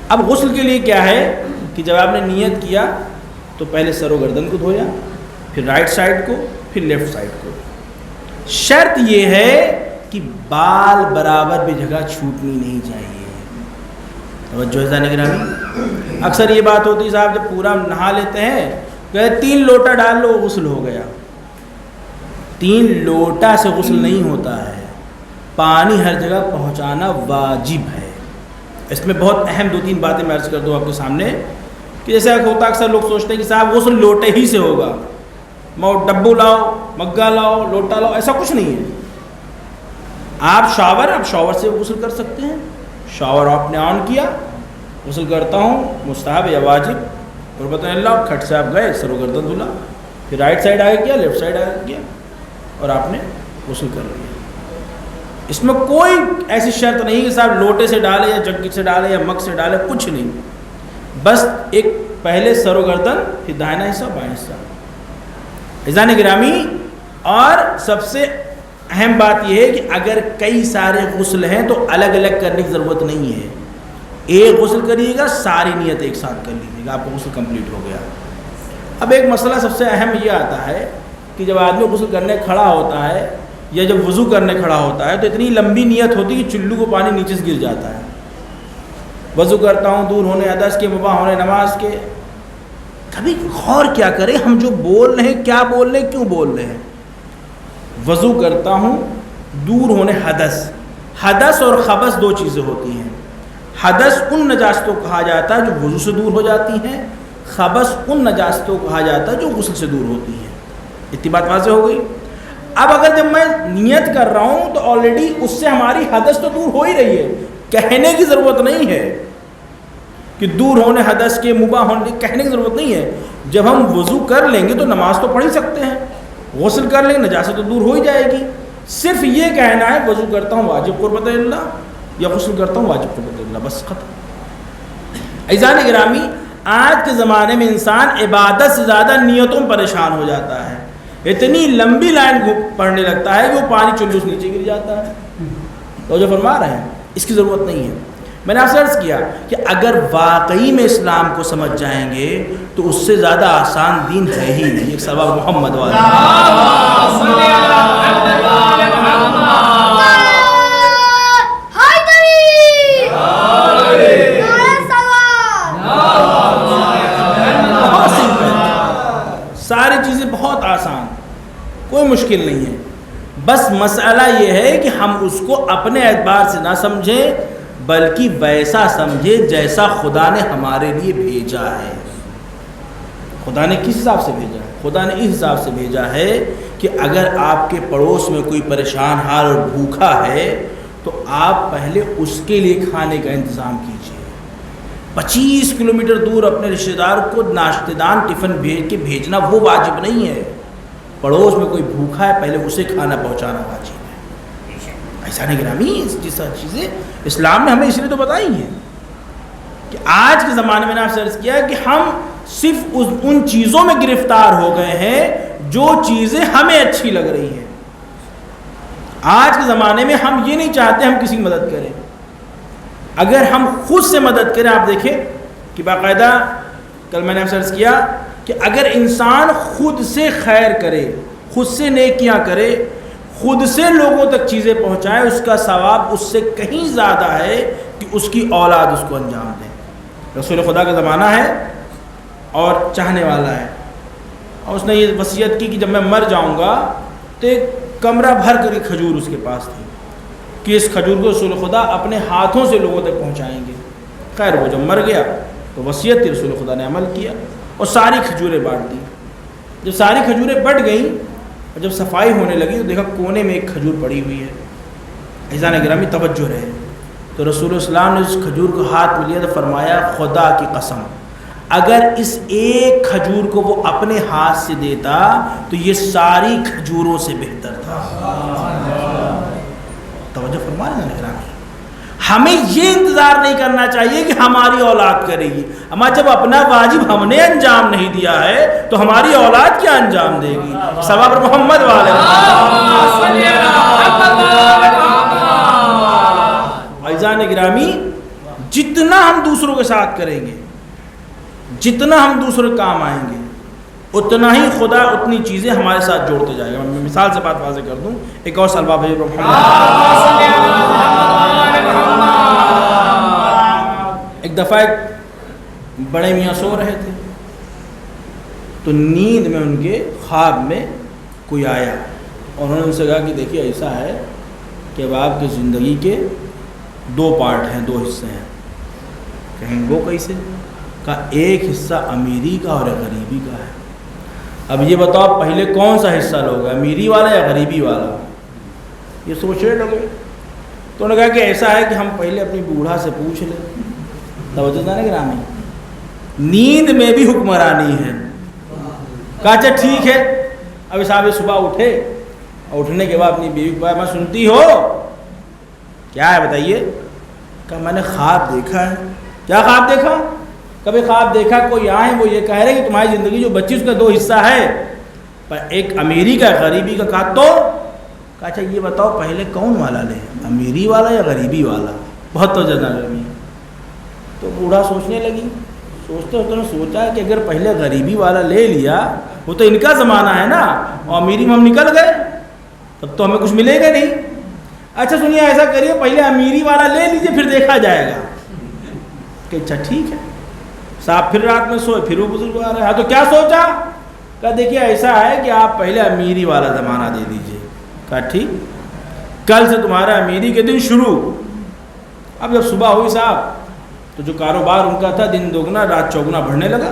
اب غسل کے لیے کیا ہے کہ جب آپ نے نیت کیا تو پہلے سر و گردن کو دھویا، پھر رائٹ سائڈ کو، پھر لیفٹ سائڈ کو۔ شرط یہ ہے کہ بال برابر بھی جگہ چھوٹنی نہیں چاہیے۔ توجہ ہے ذہن گرامی، اکثر یہ بات ہوتی ہے صاحب جب پورا نہا لیتے ہیں کہ 3 لوٹا ڈال لو غسل ہو گیا۔ 3 لوٹا سے غسل نہیں ہوتا ہے، پانی ہر جگہ پہنچانا واجب ہے۔ اس میں بہت اہم 2-3 باتیں میں عرض کر دوں آپ کے سامنے کہ جیسے ہوتا اکثر لوگ سوچتے ہیں کہ صاحب غسل لوٹے ہی سے ہوگا، ڈبو لاؤ، مگا لاؤ، لوٹا لاؤ، ایسا کچھ نہیں ہے۔ آپ شاور سے غسل کر سکتے ہیں۔ شاور آپ نے آن کیا، غسل کرتا ہوں، مستحب یا واجب، قربۃ اللہ، کھٹ سے آپ گئے، سر و گردن دھلا، پھر رائٹ سائڈ آگے کیا، لیفٹ سائڈ آگے کیا، اور آپ نے غسل کر لیا۔ اس میں کوئی ایسی شرط نہیں کہ صاحب لوٹے سے ڈالے یا جگ سے ڈالے یا مگ سے ڈالے، کچھ نہیں، بس ایک پہلے سر و گردن، پھر دائنا حصہ بائیں حصہ۔ عزیزان گرامی، اور سب سے اہم بات یہ ہے کہ اگر کئی سارے غسل ہیں تو الگ الگ کرنے کی ضرورت نہیں ہے۔ ایک غسل کریے گا، ساری نیت ایک ساتھ کر لیجیے گا، آپ کا غسل کمپلیٹ ہو گیا۔ اب ایک مسئلہ سب سے اہم یہ آتا ہے کہ جب آدمی غسل کرنے کھڑا ہوتا ہے یا جب وضو کرنے کھڑا ہوتا ہے تو اتنی لمبی نیت ہوتی ہے کہ چلو کو پانی نیچے سے گر جاتا ہے۔ وضو کرتا ہوں، دور ہونے حدث کے، مباح ہونے نماز کے۔ کبھی غور کیا کریں ہم جو بول رہے ہیں، کیا بول رہے ہیں، کیوں بول رہے ہیں۔ وضو کرتا ہوں، دور ہونے حدث اور خبث 2 چیزیں ہوتی ہیں۔ حدث ان نجاستوں کو کہا جاتا ہے جو وضو سے دور ہو جاتی ہیں، خبث ان نجاستوں کو کہا جاتا ہے جو غسل سے دور ہوتی ہیں۔ اتنی بات واضح ہو گئی۔ اب اگر جب میں نیت کر رہا ہوں تو آلریڈی اس سے ہماری حدث تو دور ہو ہی رہی ہے، کہنے کی ضرورت نہیں ہے کہ دور ہونے حدث کے، مباح ہونے، کہنے کی ضرورت نہیں ہے۔ جب ہم وضو کر لیں گے تو نماز تو پڑھ ہی سکتے ہیں، غسل کر لیں گے نجاست تو دور ہو ہی جائے گی۔ صرف یہ کہنا ہے وضو کرتا ہوں واجب قربت اللہ یا غسل کرتا ہوں واجب قربت اللہ، بس ختم۔ عزیزان گرامی، آج کے زمانے میں انسان عبادت سے زیادہ نیتوں میں پریشان ہو جاتا ہے۔ اتنی لمبی لائن پڑھنے لگتا ہے کہ وہ پانی چلو سے نیچے گر جاتا ہے۔ تو جو فرما رہے ہیں اس کی ضرورت نہیں ہے۔ میں نے آپ سے عرض کیا کہ اگر واقعی میں اسلام کو سمجھ جائیں گے تو اس سے زیادہ آسان دین ہے ہی نہیں۔ ایک سبب محمد والا ساری چیزیں بہت آسان، کوئی مشکل نہیں ہے۔ بس مسئلہ یہ ہے کہ ہم اس کو اپنے اعتبار سے نہ سمجھیں بلکہ ویسا سمجھے جیسا خدا نے ہمارے لیے بھیجا ہے۔ خدا نے کس حساب سے بھیجا ہے؟ خدا نے اس حساب سے بھیجا ہے کہ اگر آپ کے پڑوس میں کوئی پریشان حال اور بھوکا ہے تو آپ پہلے اس کے لیے کھانے کا انتظام کیجیے۔ 25 کلومیٹر دور اپنے رشتہ دار کو ناشتے دان ٹفن بھیج کے بھیجنا وہ واجب نہیں ہے۔ پڑوس میں کوئی بھوکا ہے پہلے اسے کھانا پہنچانا واجب ہے. ایسا نہیں گرامی جیسا چیزیں اسلام نے ہمیں اس لیے تو بتائی ہیں کہ آج کے زمانے میں نے آپ سے عرض کیا کہ ہم صرف ان چیزوں میں گرفتار ہو گئے ہیں جو چیزیں ہمیں اچھی لگ رہی ہیں. آج کے زمانے میں ہم یہ نہیں چاہتے ہم کسی کی مدد کریں. اگر ہم خود سے مدد کریں, آپ دیکھیں کہ باقاعدہ کل میں نے آپ سے عرض کیا کہ اگر انسان خود سے خیر کرے, خود سے نیکیاں کرے, خود سے لوگوں تک چیزیں پہنچائے, اس کا ثواب اس سے کہیں زیادہ ہے کہ اس کی اولاد اس کو انجام دے. رسول خدا کا زمانہ ہے اور چاہنے والا ہے, اور اس نے یہ وصیت کی کہ جب میں مر جاؤں گا تو ایک کمرہ بھر کر ایک کھجور اس کے پاس تھی کہ اس کھجور کو رسول خدا اپنے ہاتھوں سے لوگوں تک پہنچائیں گے. خیر وہ جب مر گیا تو وصیت تھی, رسول خدا نے عمل کیا اور ساری کھجوریں بانٹ دی. جب ساری کھجوریں بٹ گئیں اور جب صفائی ہونے لگی تو دیکھا کونے میں ایک کھجور پڑی ہوئی ہے. عزیزان گرامی توجہ رہے, تو رسول اسلام نے اس کھجور کو ہاتھ میں لیا تو فرمایا خدا کی قسم اگر اس ایک کھجور کو وہ اپنے ہاتھ سے دیتا تو یہ ساری کھجوروں سے بہتر تھا. توجہ فرما رہے ہیں گرامی, ہمیں یہ انتظار نہیں کرنا چاہیے کہ ہماری اولاد کرے گی. ہمارا جب اپنا واجب ہم نے انجام نہیں دیا ہے تو ہماری اولاد کیا انجام دے گی. ثواب محمد والے عزیزان گرامی, جتنا ہم دوسروں کے ساتھ کریں گے, جتنا ہم دوسرے کام آئیں گے, اتنا ہی خدا اتنی چیزیں ہمارے ساتھ جوڑتے جائے گا. میں مثال سے بات واضح کر دوں, ایک اور سلوا بھائی ایک دفعہ ایک بڑے میاں سو رہے تھے تو نیند میں ان کے خواب میں کوئی آیا اور انہوں نے ان سے کہا کہ دیکھیے ایسا ہے کہ اب آپ کی زندگی کے 2 پارٹ ہیں, 2 حصے ہیں. کہیں وہ کیسے؟ کہا ایک حصہ امیری کا اور ایک غریبی کا ہے. اب یہ بتاؤ پہلے کون سا حصہ لوگا, امیری والا یا غریبی والا؟ یہ سوچنے لگے تو انہوں نے کہا کہ ایسا ہے کہ ہم پہلے اپنی بوڑھا سے پوچھ لیں. توجہ نہ گرامی, نیند میں بھی حکمرانی ہے. کہا اچھا ٹھیک ہے. اب صاحب صبح اٹھے اور اٹھنے کے بعد اپنی بیوی کو کہا میں سنتی ہو, کیا ہے بتائیے؟ کہا میں نے خواب دیکھا ہے. کیا خواب دیکھا؟ کبھی خواب دیکھا کوئی آئے وہ یہ کہہ رہے کہ تمہاری زندگی جو بچی اس کا 2 حصہ ہے, پر ایک امیری کا غریبی کا. کہا تو کہا اچھا یہ بتاؤ پہلے کون والا لے, امیری والا یا غریبی والا؟ بہت تو زیادہ گرمی. تو بوڑھا سوچنے لگی, سوچتے ہوتے نے سوچا کہ اگر پہلے غریبی والا لے لیا, وہ تو ان کا زمانہ ہے نا, اور امیری میں ہم نکل گئے تب تو ہمیں کچھ ملے گا نہیں. اچھا سنیے ایسا کریے پہلے امیری والا لے لیجیے پھر دیکھا جائے گا. کہ اچھا ٹھیک ہے. صاحب پھر رات میں سوئے, پھر وہ بزرگ آ رہے ہیں. تو کیا سوچا؟ کہا دیکھیے ایسا ہے کہ آپ پہلے امیری والا زمانہ دے دیجیے. کہا ٹھیک, کل سے تمہارا امیری کے دن شروع. اب جب صبح ہوئی صاحب تو جو کاروبار ان کا تھا دن دوگنا رات چوگنا بڑھنے لگا.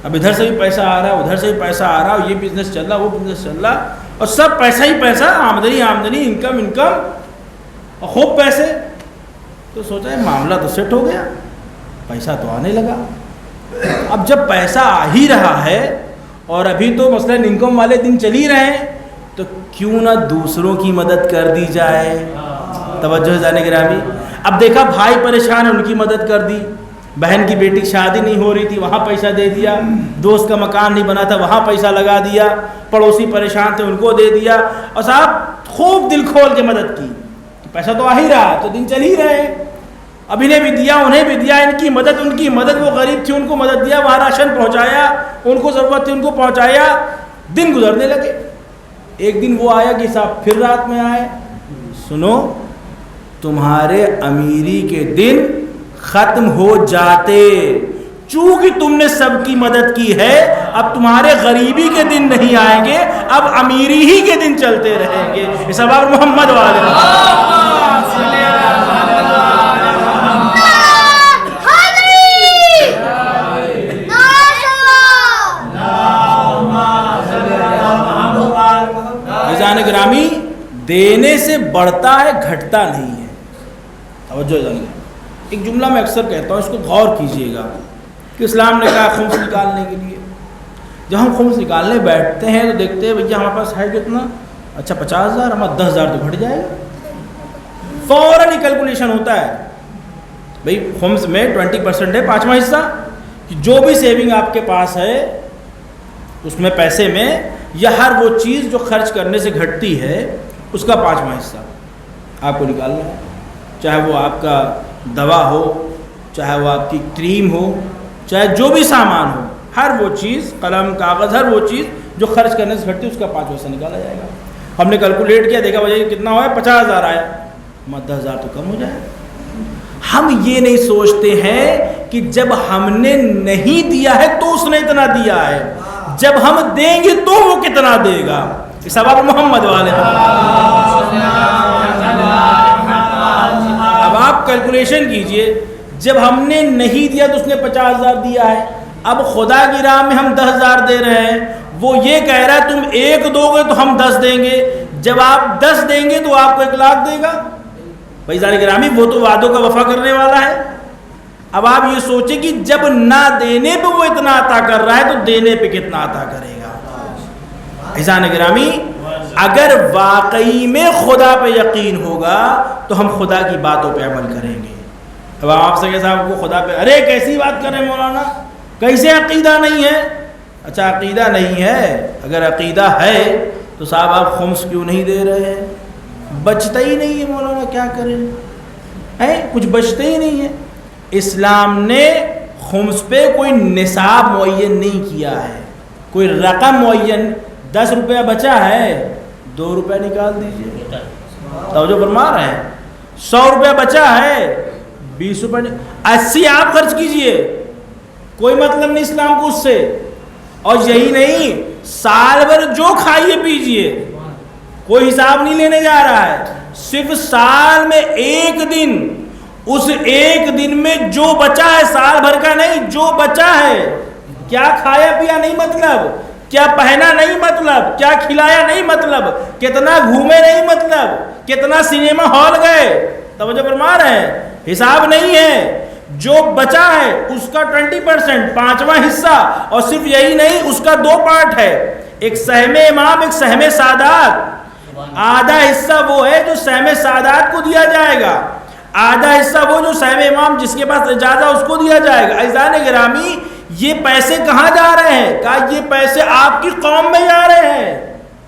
اب ادھر سے بھی پیسہ آ رہا ہے, ادھر سے بھی پیسہ آ رہا ہے, یہ بزنس چل رہا, وہ بزنس چل رہا, اور سب پیسہ ہی پیسہ, آمدنی آمدنی, انکم اور خوب پیسے. تو سوچا ہے معاملہ تو سیٹ ہو گیا, پیسہ تو آنے لگا. اب جب پیسہ آ ہی رہا ہے اور ابھی تو مثلاً انکم والے دن چل ہی رہے ہیں تو کیوں نہ دوسروں کی مدد کر دی جائے. توجہ جانے گرامی, اب دیکھا بھائی پریشان ہے, ان کی مدد کر دی. بہن کی بیٹی کی شادی نہیں ہو رہی تھی, وہاں پیسہ دے دیا. دوست کا مکان نہیں بنا تھا, وہاں پیسہ لگا دیا. پڑوسی پریشان تھے, ان کو دے دیا. اور صاحب خوب دل کھول کے مدد کی. پیسہ تو آ ہی رہا, تو دن چل ہی رہے. اب انہیں بھی دیا, انہیں بھی دیا, ان کی مدد, وہ غریب تھی ان کو مدد دیا, وہاں راشن پہنچایا, ان کو ضرورت تھی ان کو پہنچایا. دن گزرنے لگے. ایک دن وہ آیا کہ صاحب پھر رات میں آئے, سنو تمہارے امیری کے دن ختم ہو جاتے, چونکہ تم نے سب کی مدد کی ہے, اب تمہارے غریبی کے دن نہیں آئیں گے, اب امیری ہی کے دن چلتے رہیں گے. اس سبب محمد والے گرامی, دینے سے بڑھتا ہے گھٹتا نہیں ہے. توجہ جانیے, ایک جملہ میں اکثر کہتا ہوں, اس کو غور کیجئے گا کہ اسلام نے کہا خمس نکالنے کے لیے. جب ہم خمس نکالنے بیٹھتے ہیں تو دیکھتے ہیں بھیا ہمارے پاس ہے کتنا، اچھا 50,000، ہمارا 10,000 تو گھٹ جائے گا، فوراً ہی کیلکولیشن ہوتا ہے بھئی خمس میں 20% ہے، 5واں حصہ، کہ جو بھی سیونگ آپ کے پاس ہے اس میں پیسے میں، یا ہر وہ چیز جو خرچ کرنے سے گھٹتی ہے اس کا 5واں حصہ آپ کو نکالنا ہے، چاہے وہ آپ کا دوا ہو، چاہے وہ آپ کی کریم ہو، چاہے جو بھی سامان ہو، ہر وہ چیز، قلم کاغذ، ہر وہ چیز جو خرچ کرنے سے گھٹتی ہے اس کا 5واں حصہ نکالا جائے گا۔ ہم نے کیلکولیٹ کیا، دیکھا بھائی کتنا ہوا ہے، 50,000 آیا، 10,000 تو کم ہو جائے۔ ہم یہ نہیں سوچتے ہیں کہ جب ہم نے نہیں دیا ہے تو اس نے اتنا دیا ہے، جب ہم دیں گے تو وہ کتنا دے گا۔ سبب محمد والے، اب آپ کیلکولیشن کیجئے، جب ہم نے نہیں دیا تو اس نے 50,000 دیا ہے، اب خدا کی راہ میں ہم 10,000 دے رہے ہیں، وہ یہ کہہ رہا ہے تم 1 دو گے تو ہم 10 دیں گے، جب آپ 10 دیں گے تو آپ کو 1,00,000 دے گا۔ بھائی ذرا گرامی، وہ تو وعدوں کا وفا کرنے والا ہے۔ اب آپ یہ سوچیں کہ جب نہ دینے پہ وہ اتنا عطا کر رہا ہے تو دینے پہ کتنا عطا کرے گا۔ عزیزان گرامی، اگر واقعی میں خدا پہ یقین ہوگا تو ہم خدا کی باتوں پہ عمل کریں گے۔ اب آپ سے کہ صاحب کو خدا پہ، ارے کیسی بات کریں مولانا، کیسے عقیدہ نہیں ہے؟ اچھا عقیدہ نہیں ہے، اگر عقیدہ ہے تو صاحب آپ خمس کیوں نہیں دے رہے ہیں؟ بچتا ہی نہیں ہے مولانا، کیا کریں، کچھ بچتا ہی نہیں ہے۔ اسلام نے خمس پہ کوئی نصاب معین نہیں کیا ہے، کوئی رقم معین، 10 روپیہ بچا ہے 2 روپیہ نکال دیجئے، توجہ فرما رہے ہیں، 100 روپیہ بچا ہے 20 روپیہ، 80 آپ خرچ کیجئے، کوئی مطلب نہیں اسلام کو اس سے۔ اور یہی نہیں، سال بھر جو کھائیے پیجئے، کوئی حساب نہیں لینے جا رہا ہے، صرف سال میں 1 دن، اس 1 دن میں جو بچا ہے، سال بھر کا نہیں، جو بچا ہے، کیا کھایا پیا نہیں مطلب، کیا پہنا نہیں مطلب، کیا کھلایا نہیں مطلب، کتنا گھومے نہیں مطلب، کتنا سنیما ہال گئے، توجہ فرما رہے ہیں، حساب نہیں ہے، جو بچا ہے اس کا 20%، 5واں حصہ، اور صرف یہی نہیں، اس کا 2 پارٹ ہے، ایک سہم امام، ایک سہم سادات۔ آدھا حصہ وہ ہے جو سہم سادات کو دیا جائے گا، آدھا حصہ وہ جو سہم امام جس کے پاس اجازہ اس کو دیا جائے گا۔ عزیزان گرامی، یہ پیسے کہاں جا رہے ہیں؟ کہا یہ پیسے آپ کی قوم میں جا رہے ہیں،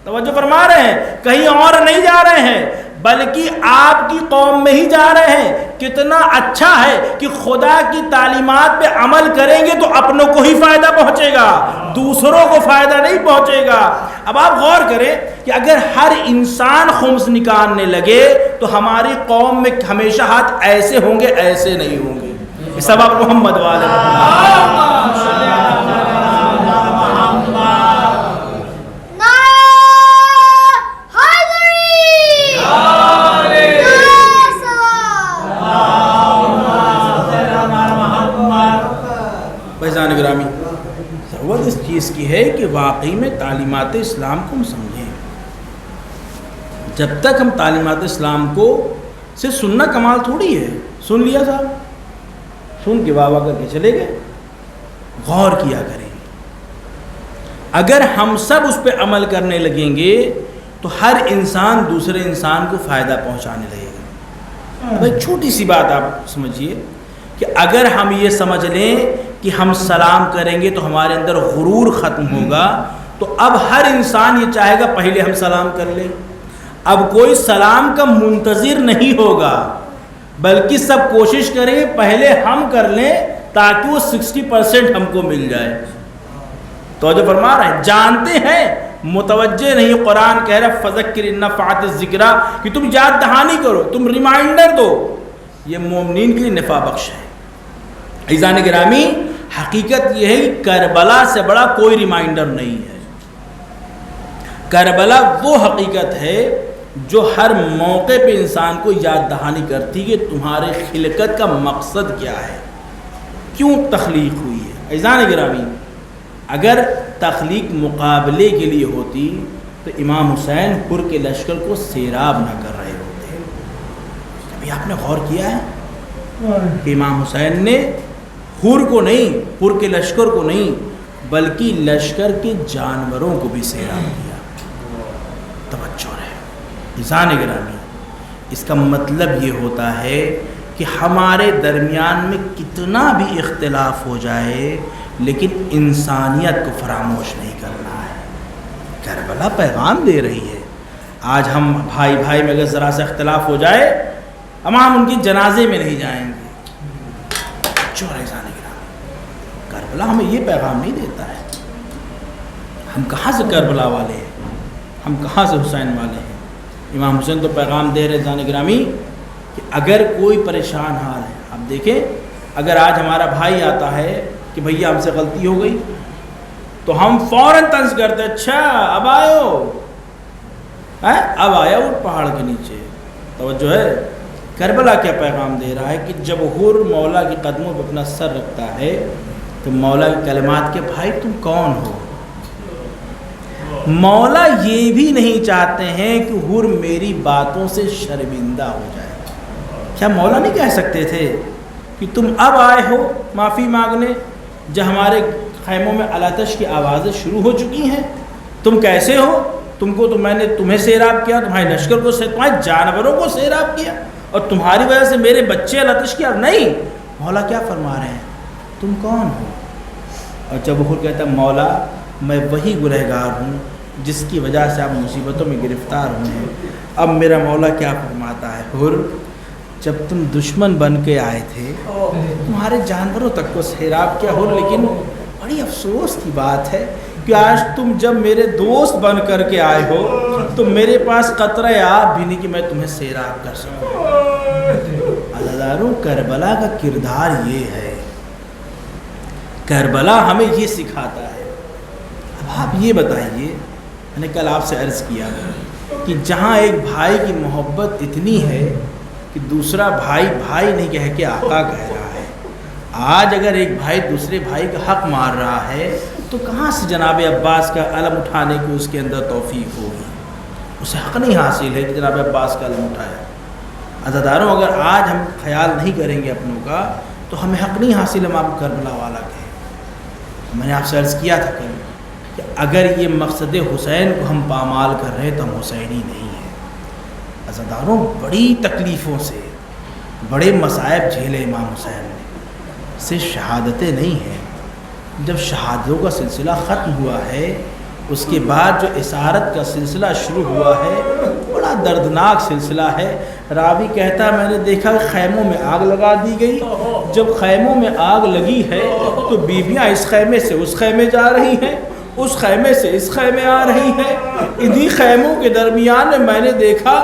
توجہ فرما رہے ہیں، کہیں اور نہیں جا رہے ہیں، بلکہ آپ کی قوم میں ہی جا رہے ہیں۔ کتنا اچھا ہے کہ خدا کی تعلیمات پہ عمل کریں گے تو اپنوں کو ہی فائدہ پہنچے گا، دوسروں کو فائدہ نہیں پہنچے گا۔ اب آپ غور کریں کہ اگر ہر انسان خمس نکالنے لگے تو ہماری قوم میں ہمیشہ ہاتھ ایسے ہوں گے، ایسے نہیں ہوں گے۔ سبب محمد والے گرامی، ضرورت اس چیز کی ہے کہ واقعی میں تعلیمات اسلام کو ہم سمجھیں۔ جب تک ہم تعلیمات اسلام کو صرف سننا کمال تھوڑی ہے، سن لیا صاحب، سن کے واہ واہ کر کے چلے گئے، غور کیا کریں۔ اگر ہم سب اس پہ عمل کرنے لگیں گے تو ہر انسان دوسرے انسان کو فائدہ پہنچانے لگے گا۔ بھائی چھوٹی سی بات آپ سمجھیے کہ اگر ہم یہ سمجھ لیں کہ ہم سلام کریں گے تو ہمارے اندر غرور ختم ہوگا، تو اب ہر انسان یہ چاہے گا پہلے ہم سلام کر لیں۔ اب کوئی سلام کا منتظر نہیں ہوگا، بلکہ سب کوشش کریں پہلے ہم کر لیں تاکہ وہ 60% ہم کو مل جائے۔ توجہ فرما رہے ہیں، جانتے ہیں، متوجہ نہیں۔ قرآن کہہ رہا ہے فذکر ان نفعت الذکریٰ، کہ تم یاد دہانی کرو، تم ریمائنڈر دو، یہ مومنین کے لیے نفع بخش ہے۔ عزیزان گرامی، حقیقت یہ ہے کہ کربلا سے بڑا کوئی ریمائنڈر نہیں ہے۔ کربلا وہ حقیقت ہے جو ہر موقع پہ انسان کو یاد دہانی کرتی کہ تمہارے خلقت کا مقصد کیا ہے، کیوں تخلیق ہوئی ہے۔ عزیزان گرامی، اگر تخلیق مقابلے کے لیے ہوتی تو امام حسین پر کے لشکر کو سیراب نہ کر رہے ہوتے۔ ابھی آپ نے غور کیا ہے کہ امام حسین نے حر کو نہیں، پر کے لشکر کو نہیں، بلکہ لشکر کے جانوروں کو بھی سیراب کیا۔ توجہ رہے عزیزان گرامی، اس کا مطلب یہ ہوتا ہے کہ ہمارے درمیان میں کتنا بھی اختلاف ہو جائے لیکن انسانیت کو فراموش نہیں کرنا ہے۔ کربلا پیغام دے رہی ہے۔ آج ہم بھائی بھائی میں اگر ذرا سا اختلاف ہو جائے ہم ان کی جنازے میں نہیں جائیں گے۔ کربلا ہمیں یہ پیغام نہیں دیتا ہے۔ ہم کہاں سے کربلا والے ہیں، ہم کہاں سے حسین والے ہیں۔ امام حسین تو پیغام دے رہے عزیزان گرامی کہ اگر کوئی پریشان حال ہے، اب دیکھیں اگر آج ہمارا بھائی آتا ہے کہ بھیا ہم سے غلطی ہو گئی تو ہم فوراً طنز کرتے ہیں، اچھا اب آیا اٹھ پہاڑ کے نیچے۔ توجہ ہے، کربلا کیا پیغام دے رہا ہے کہ جب حر مولا کے قدموں پہ اپنا سر رکھتا ہے تو مولا کے کلمات کے بھائی تم کون ہو۔ مولا یہ بھی نہیں چاہتے ہیں کہ حر میری باتوں سے شرمندہ ہو جائے۔ کیا مولا نہیں کہہ سکتے تھے کہ تم اب آئے ہو معافی مانگنے جب ہمارے خیموں میں الاتش کی آوازیں شروع ہو چکی ہیں؟ تم کیسے ہو؟ تم کو تو میں نے تمہیں سیراب کیا، تمہارے لشکر کو، تمہارے جانوروں کو سیراب کیا، اور تمہاری وجہ سے میرے بچے الاتش کی۔ نہیں، مولا کیا فرما رہے ہیں، تم کون ہو؟ اور جب وہ کہتا ہے مولا میں وہی گنہگار ہوں جس کی وجہ سے آپ مصیبتوں میں گرفتار ہوئے ہیں۔ اب میرا مولا کیا فرماتا ہے، حر جب تم دشمن بن کے آئے تھے تمہارے جانوروں تک کو سیراب کیا حر، لیکن بڑی افسوس کی بات ہے کہ آج تم جب میرے دوست بن کر کے آئے ہو تو میرے پاس قطرہ آب بھی نہیں کہ میں تمہیں سیراب کر سکوں۔ عزیزانو، کربلا کا کردار یہ ہے، کربلا ہمیں یہ سکھاتا ہے۔ اب آپ یہ بتائیے، میں نے کل آپ سے عرض کیا کہ جہاں ایک بھائی کی محبت اتنی ہے کہ دوسرا بھائی بھائی نہیں کہہ کے آقا کہہ رہا ہے، آج اگر ایک بھائی دوسرے بھائی کا حق مار رہا ہے تو کہاں سے جناب عباس کا علم اٹھانے کی اس کے اندر توفیق ہوگی؟ اسے حق نہیں حاصل ہے کہ جناب عباس کا علم اٹھایا۔ عزاداروں، اگر آج ہم خیال نہیں کریں گے اپنوں کا تو ہمیں حق نہیں حاصل ہم آپ کربلا والا کہیں۔ میں نے آپ سے عرض کیا تھا کل کہ اگر یہ مقصد حسین کو ہم پامال کر رہے ہیں تو ہم حسینی نہیں ہیں۔ عزاداروں، بڑی تکلیفوں سے بڑے مصائب جھیلے امام حسین نے، صرف شہادتیں نہیں ہیں۔ جب شہادتوں کا سلسلہ ختم ہوا ہے اس کے بعد جو اسارت کا سلسلہ شروع ہوا ہے بڑا دردناک سلسلہ ہے۔ راوی کہتا ہے میں نے دیکھا خیموں میں آگ لگا دی گئی، جب خیموں میں آگ لگی ہے تو بیویاں اس خیمے سے اس خیمے جا رہی ہیں، اس خیمے سے اس خیمے آ رہی ہیں۔ انہی خیموں کے درمیان میں نے دیکھا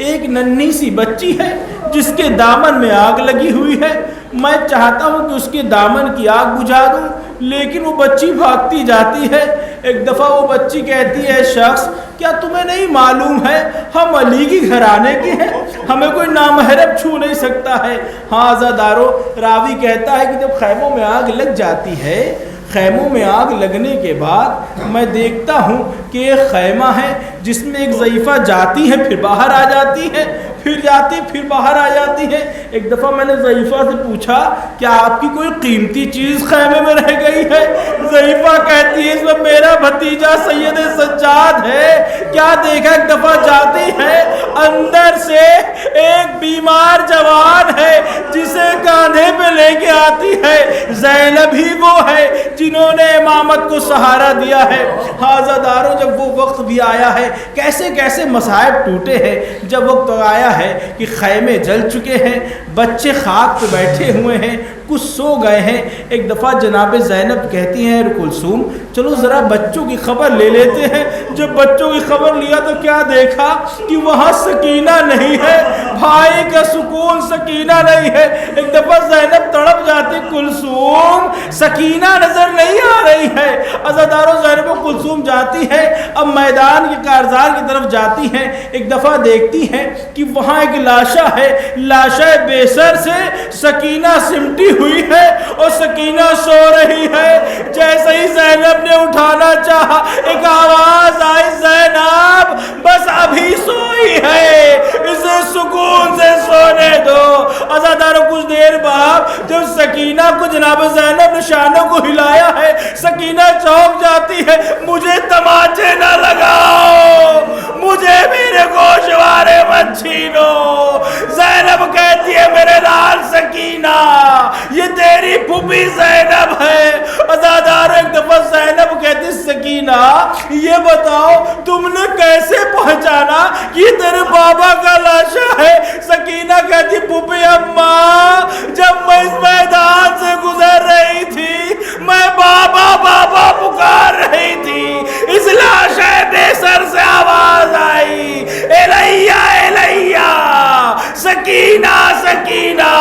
ایک ننھی سی بچی ہے جس کے دامن میں آگ لگی ہوئی ہے۔ میں چاہتا ہوں کہ اس کے دامن کی آگ بجھا دوں لیکن وہ بچی بھاگتی جاتی ہے۔ ایک دفعہ وہ بچی کہتی ہے شخص کیا تمہیں نہیں معلوم ہے ہم علی کی گھرانے کے ہیں، ہمیں کوئی نامحرم چھو نہیں سکتا ہے۔ ہاں عزادارو، راوی کہتا ہے کہ جب خیموں میں آگ لگ جاتی ہے، خیموں میں آگ لگنے کے بعد میں دیکھتا ہوں کہ ایک خیمہ ہے جس میں ایک ضعیفہ جاتی ہے پھر باہر آ جاتی ہے، پھر جاتی پھر باہر آ جاتی ہے۔ ایک دفعہ میں نے ضعیفہ سے پوچھا کیا آپ کی کوئی قیمتی چیز خیمے میں رہ گئی ہے؟ ضعیفہ کہتی ہے اس میں میرا بھتیجا سید سجاد ہے۔ کیا دیکھا، ایک دفعہ جاتی ہے اندر سے ایک بیمار جوان ہے جسے کاندھے پہ لے کے آتی ہے، زینب ہی وہ ہے جنہوں نے امامت کو سہارا دیا ہے۔ حاضرداروں، جب وہ وقت بھی آیا ہے، کیسے کیسے مصائب ٹوٹے ہیں۔ جب وقت آیا ہے کہ خیمے جل چکے ہیں، بچے خاک پہ بیٹھے ہوئے ہیں، کچھ سو گئے ہیں، ایک دفعہ جناب زینب کہتی ہیں کلثوم چلو ذرا بچوں کی خبر لے لیتے ہیں۔ جب بچوں کی خبر لیا تو کیا دیکھا کہ وہاں سکینہ نہیں ہے، بھائی کا سکون سکینہ نہیں ہے۔ ایک دفعہ زینب تڑپ جاتی، کلثوم سکینہ نظر نہیں آ رہی ہے۔ عزاداروں، زینب و کلثوم جاتی ہے، اب میدان کے کارزار کی طرف جاتی ہیں، ایک دفعہ دیکھتی ہیں کہ وہاں ایک لاشا ہے، لاشا بے سر سے سکینہ سمٹی ہوئی ہے اور سکینہ سو رہی ہے۔ جیسے ہی زینب نے اٹھانا چاہا ایک آواز آئی، زینب بس ابھی سوئی ہے، اسے سکون سے سونے دو۔ عزادار اور کچھ دیر بعد جب سکینہ کو جناب زینب نے شانوں کو ہلایا ہے، سکینہ چونک جاتی ہے، مجھے تماچے نہ لگاؤ، مجھے میرے گوشوارے مت چھینو۔ زینب کہتی ہے میرے لال سکینہ، یہ تیری پھوپھی زینب ہے۔ ازادار ایک دفعہ زینب کہتی سکینہ یہ بتاؤ تم نے کیسے پہچانا کہ یہ تیرے بابا کا لاشا ہے؟ سکینہ کہتی پھوپھی اماں، جب میں اس میدان سے گزر رہی تھی میں بابا بابا پکار رہی تھی، اس لاشے بے سر سے آواز آئی الیہ الیہ، سکینہ سکینہ،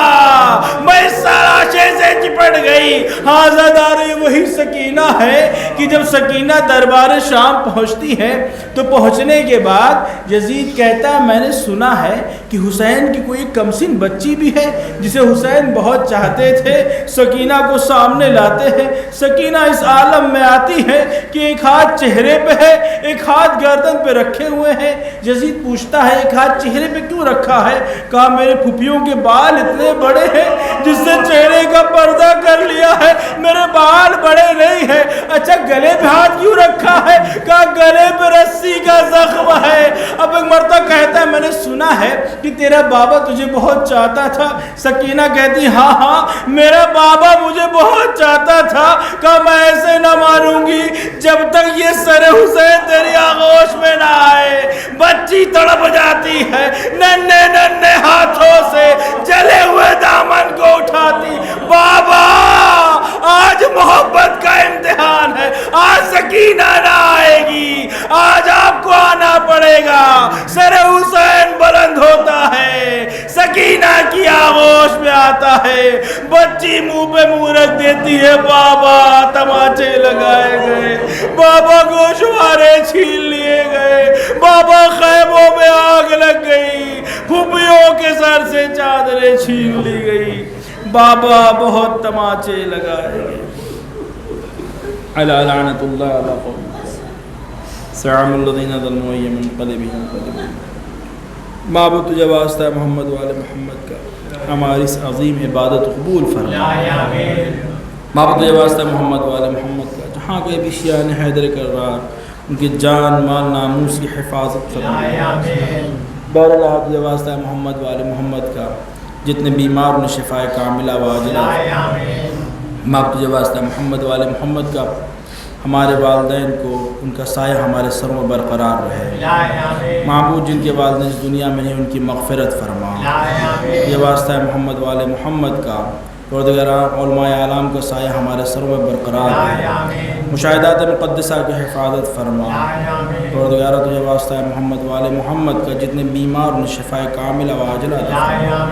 میں اس لاشے سے چپٹ گئی۔ حاضردار وہی سکینہ ہے کہ جب سکینہ دربار شام پہنچتی ہے تو پہنچنے کے بعد یزید کہتا ہے میں نے سنا ہے کہ حسین کی کوئی کمسن بچی بھی ہے جسے حسین بہت چاہتے تھے۔ سکینہ کو سامنے لاتے ہیں، سکینہ اس عالم میں آتی ہے کہ ایک ہاتھ چہرے پہ ہے، ایک ہاتھ گردن پہ رکھے ہوئے ہیں۔ یزید پوچھتا ہے ایک ہاتھ چہرے پہ کیوں رکھا ہے؟ کہا میرے پھوپھیوں کے بال اتنے بڑے ہیں جس سے چہرے کا پردہ کر لیا ہے، میرے بال بڑے نہیں ہیں۔ اچھا گلے پہ ہاتھ کیوں رکھا ہے؟ کہا گلے پہ رسی کا زخم ہے۔ اب ایک مرتبہ کہتا ہے میں نے سنا ہے کہ تیرا بابا تجھے بہت چاہتا تھا۔ سکینہ کہتی ہاں ہاں میرا بابا مجھے بہت چاہتا تھا۔ کہا میں ایسے نہ مانوں گی جب تک یہ سر حسین تیری آغوش میں نہ آئے۔ بچی تڑپ جاتی ہے، ننھے ننھے ہاتھوں سے جلے ہوئے دامن کو اٹھاتی، بابا آج محبت کا امتحان ہے، آج سکینہ نہ آئے گی، آج آپ کو آنا پڑے گا۔ سر حسین بلند ہوتا ہے، سکینہ کی آغوش میں آتا ہے، بچی منہ پہ منہ رکھ دیتی ہے، بابا تماچے لگائے گئے، بابا گوشوارے چھین لیے گئے، بابا خیموں میں آگ لگ گئی، پھوپھیوں کے سر سے چادریں چھین لی گئی، بابا بہت تماچے لگائے گئے۔ علی لعنت اللہ علی قوم سعام الذین ظلموا منقلبهم۔ معبود تجھے واسطہ محمد والے محمد کا ہماری اس عظیم عبادت قبول فرما۔ معبود تجھے واسطہ محمد والے محمد کا جہاں کوئی بھی شیعہ حیدر کرار ان کی جان مال ناموس کی حفاظت فرما۔ بہراللہ تجھے واسطہ محمد والے محمد کا جتنے بیمار انہیں شفائے کاملہ واجلہ۔ معبود تجھے واسطہ محمد والے محمد کا ہمارے والدین کو ان کا سایہ ہمارے سروں میں برقرار رہے۔ معبود جن کے والدین اس دنیا میں ہیں ان کی مغفرت فرما۔ یہ واسطہ محمد والے محمد کا پروردگار علماء اعلام کا سایہ ہمارے سروں میں برقرار رہے۔ مشاہدات مقدسہ کی حفاظت فرما۔ پروردگار تجھے واسطہ محمد والے محمد کا جتنے بیمار انہیں شفائے کاملہ واجلہ عطا فرما۔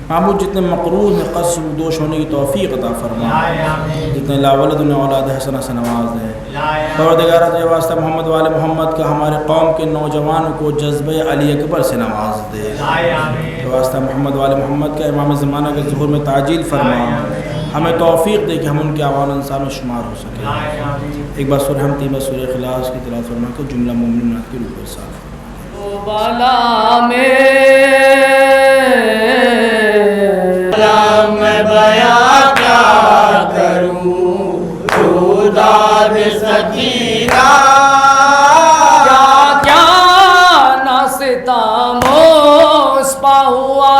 معبود جتنے مقروض میں قرض دوش ہونے کی توفیق عطا فرما، جتنے لا ولد انہیں اولاد حسنہ سے نواز دے۔ پروردگار تجھے واسطہ محمد والے محمد کا ہمارے قوم کے نوجوانوں کو جذبہ علی اکبر سے نواز دے۔ واسطہ محمد والے محمد کا امام زمانہ کے ظہور میں تعجیل فرما، ہمیں توفیق دے کہ ہم ان کے اعوان انصار میں شمار ہو سکیں۔ ایک بار سورہ حمد بار سورہ اخلاص کی تلاوت فرما کر جملہ مومنات کی روح ارسال فرما۔ بالا میں بیاں کیا کروں تو داد سکینہ، کیا کیا نہ ستم اس پا ہوا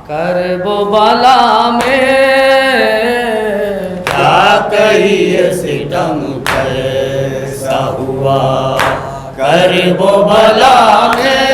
کرب و بلا میں، کیا کہیے ستم کیسا ہوا کرب و بلا میں۔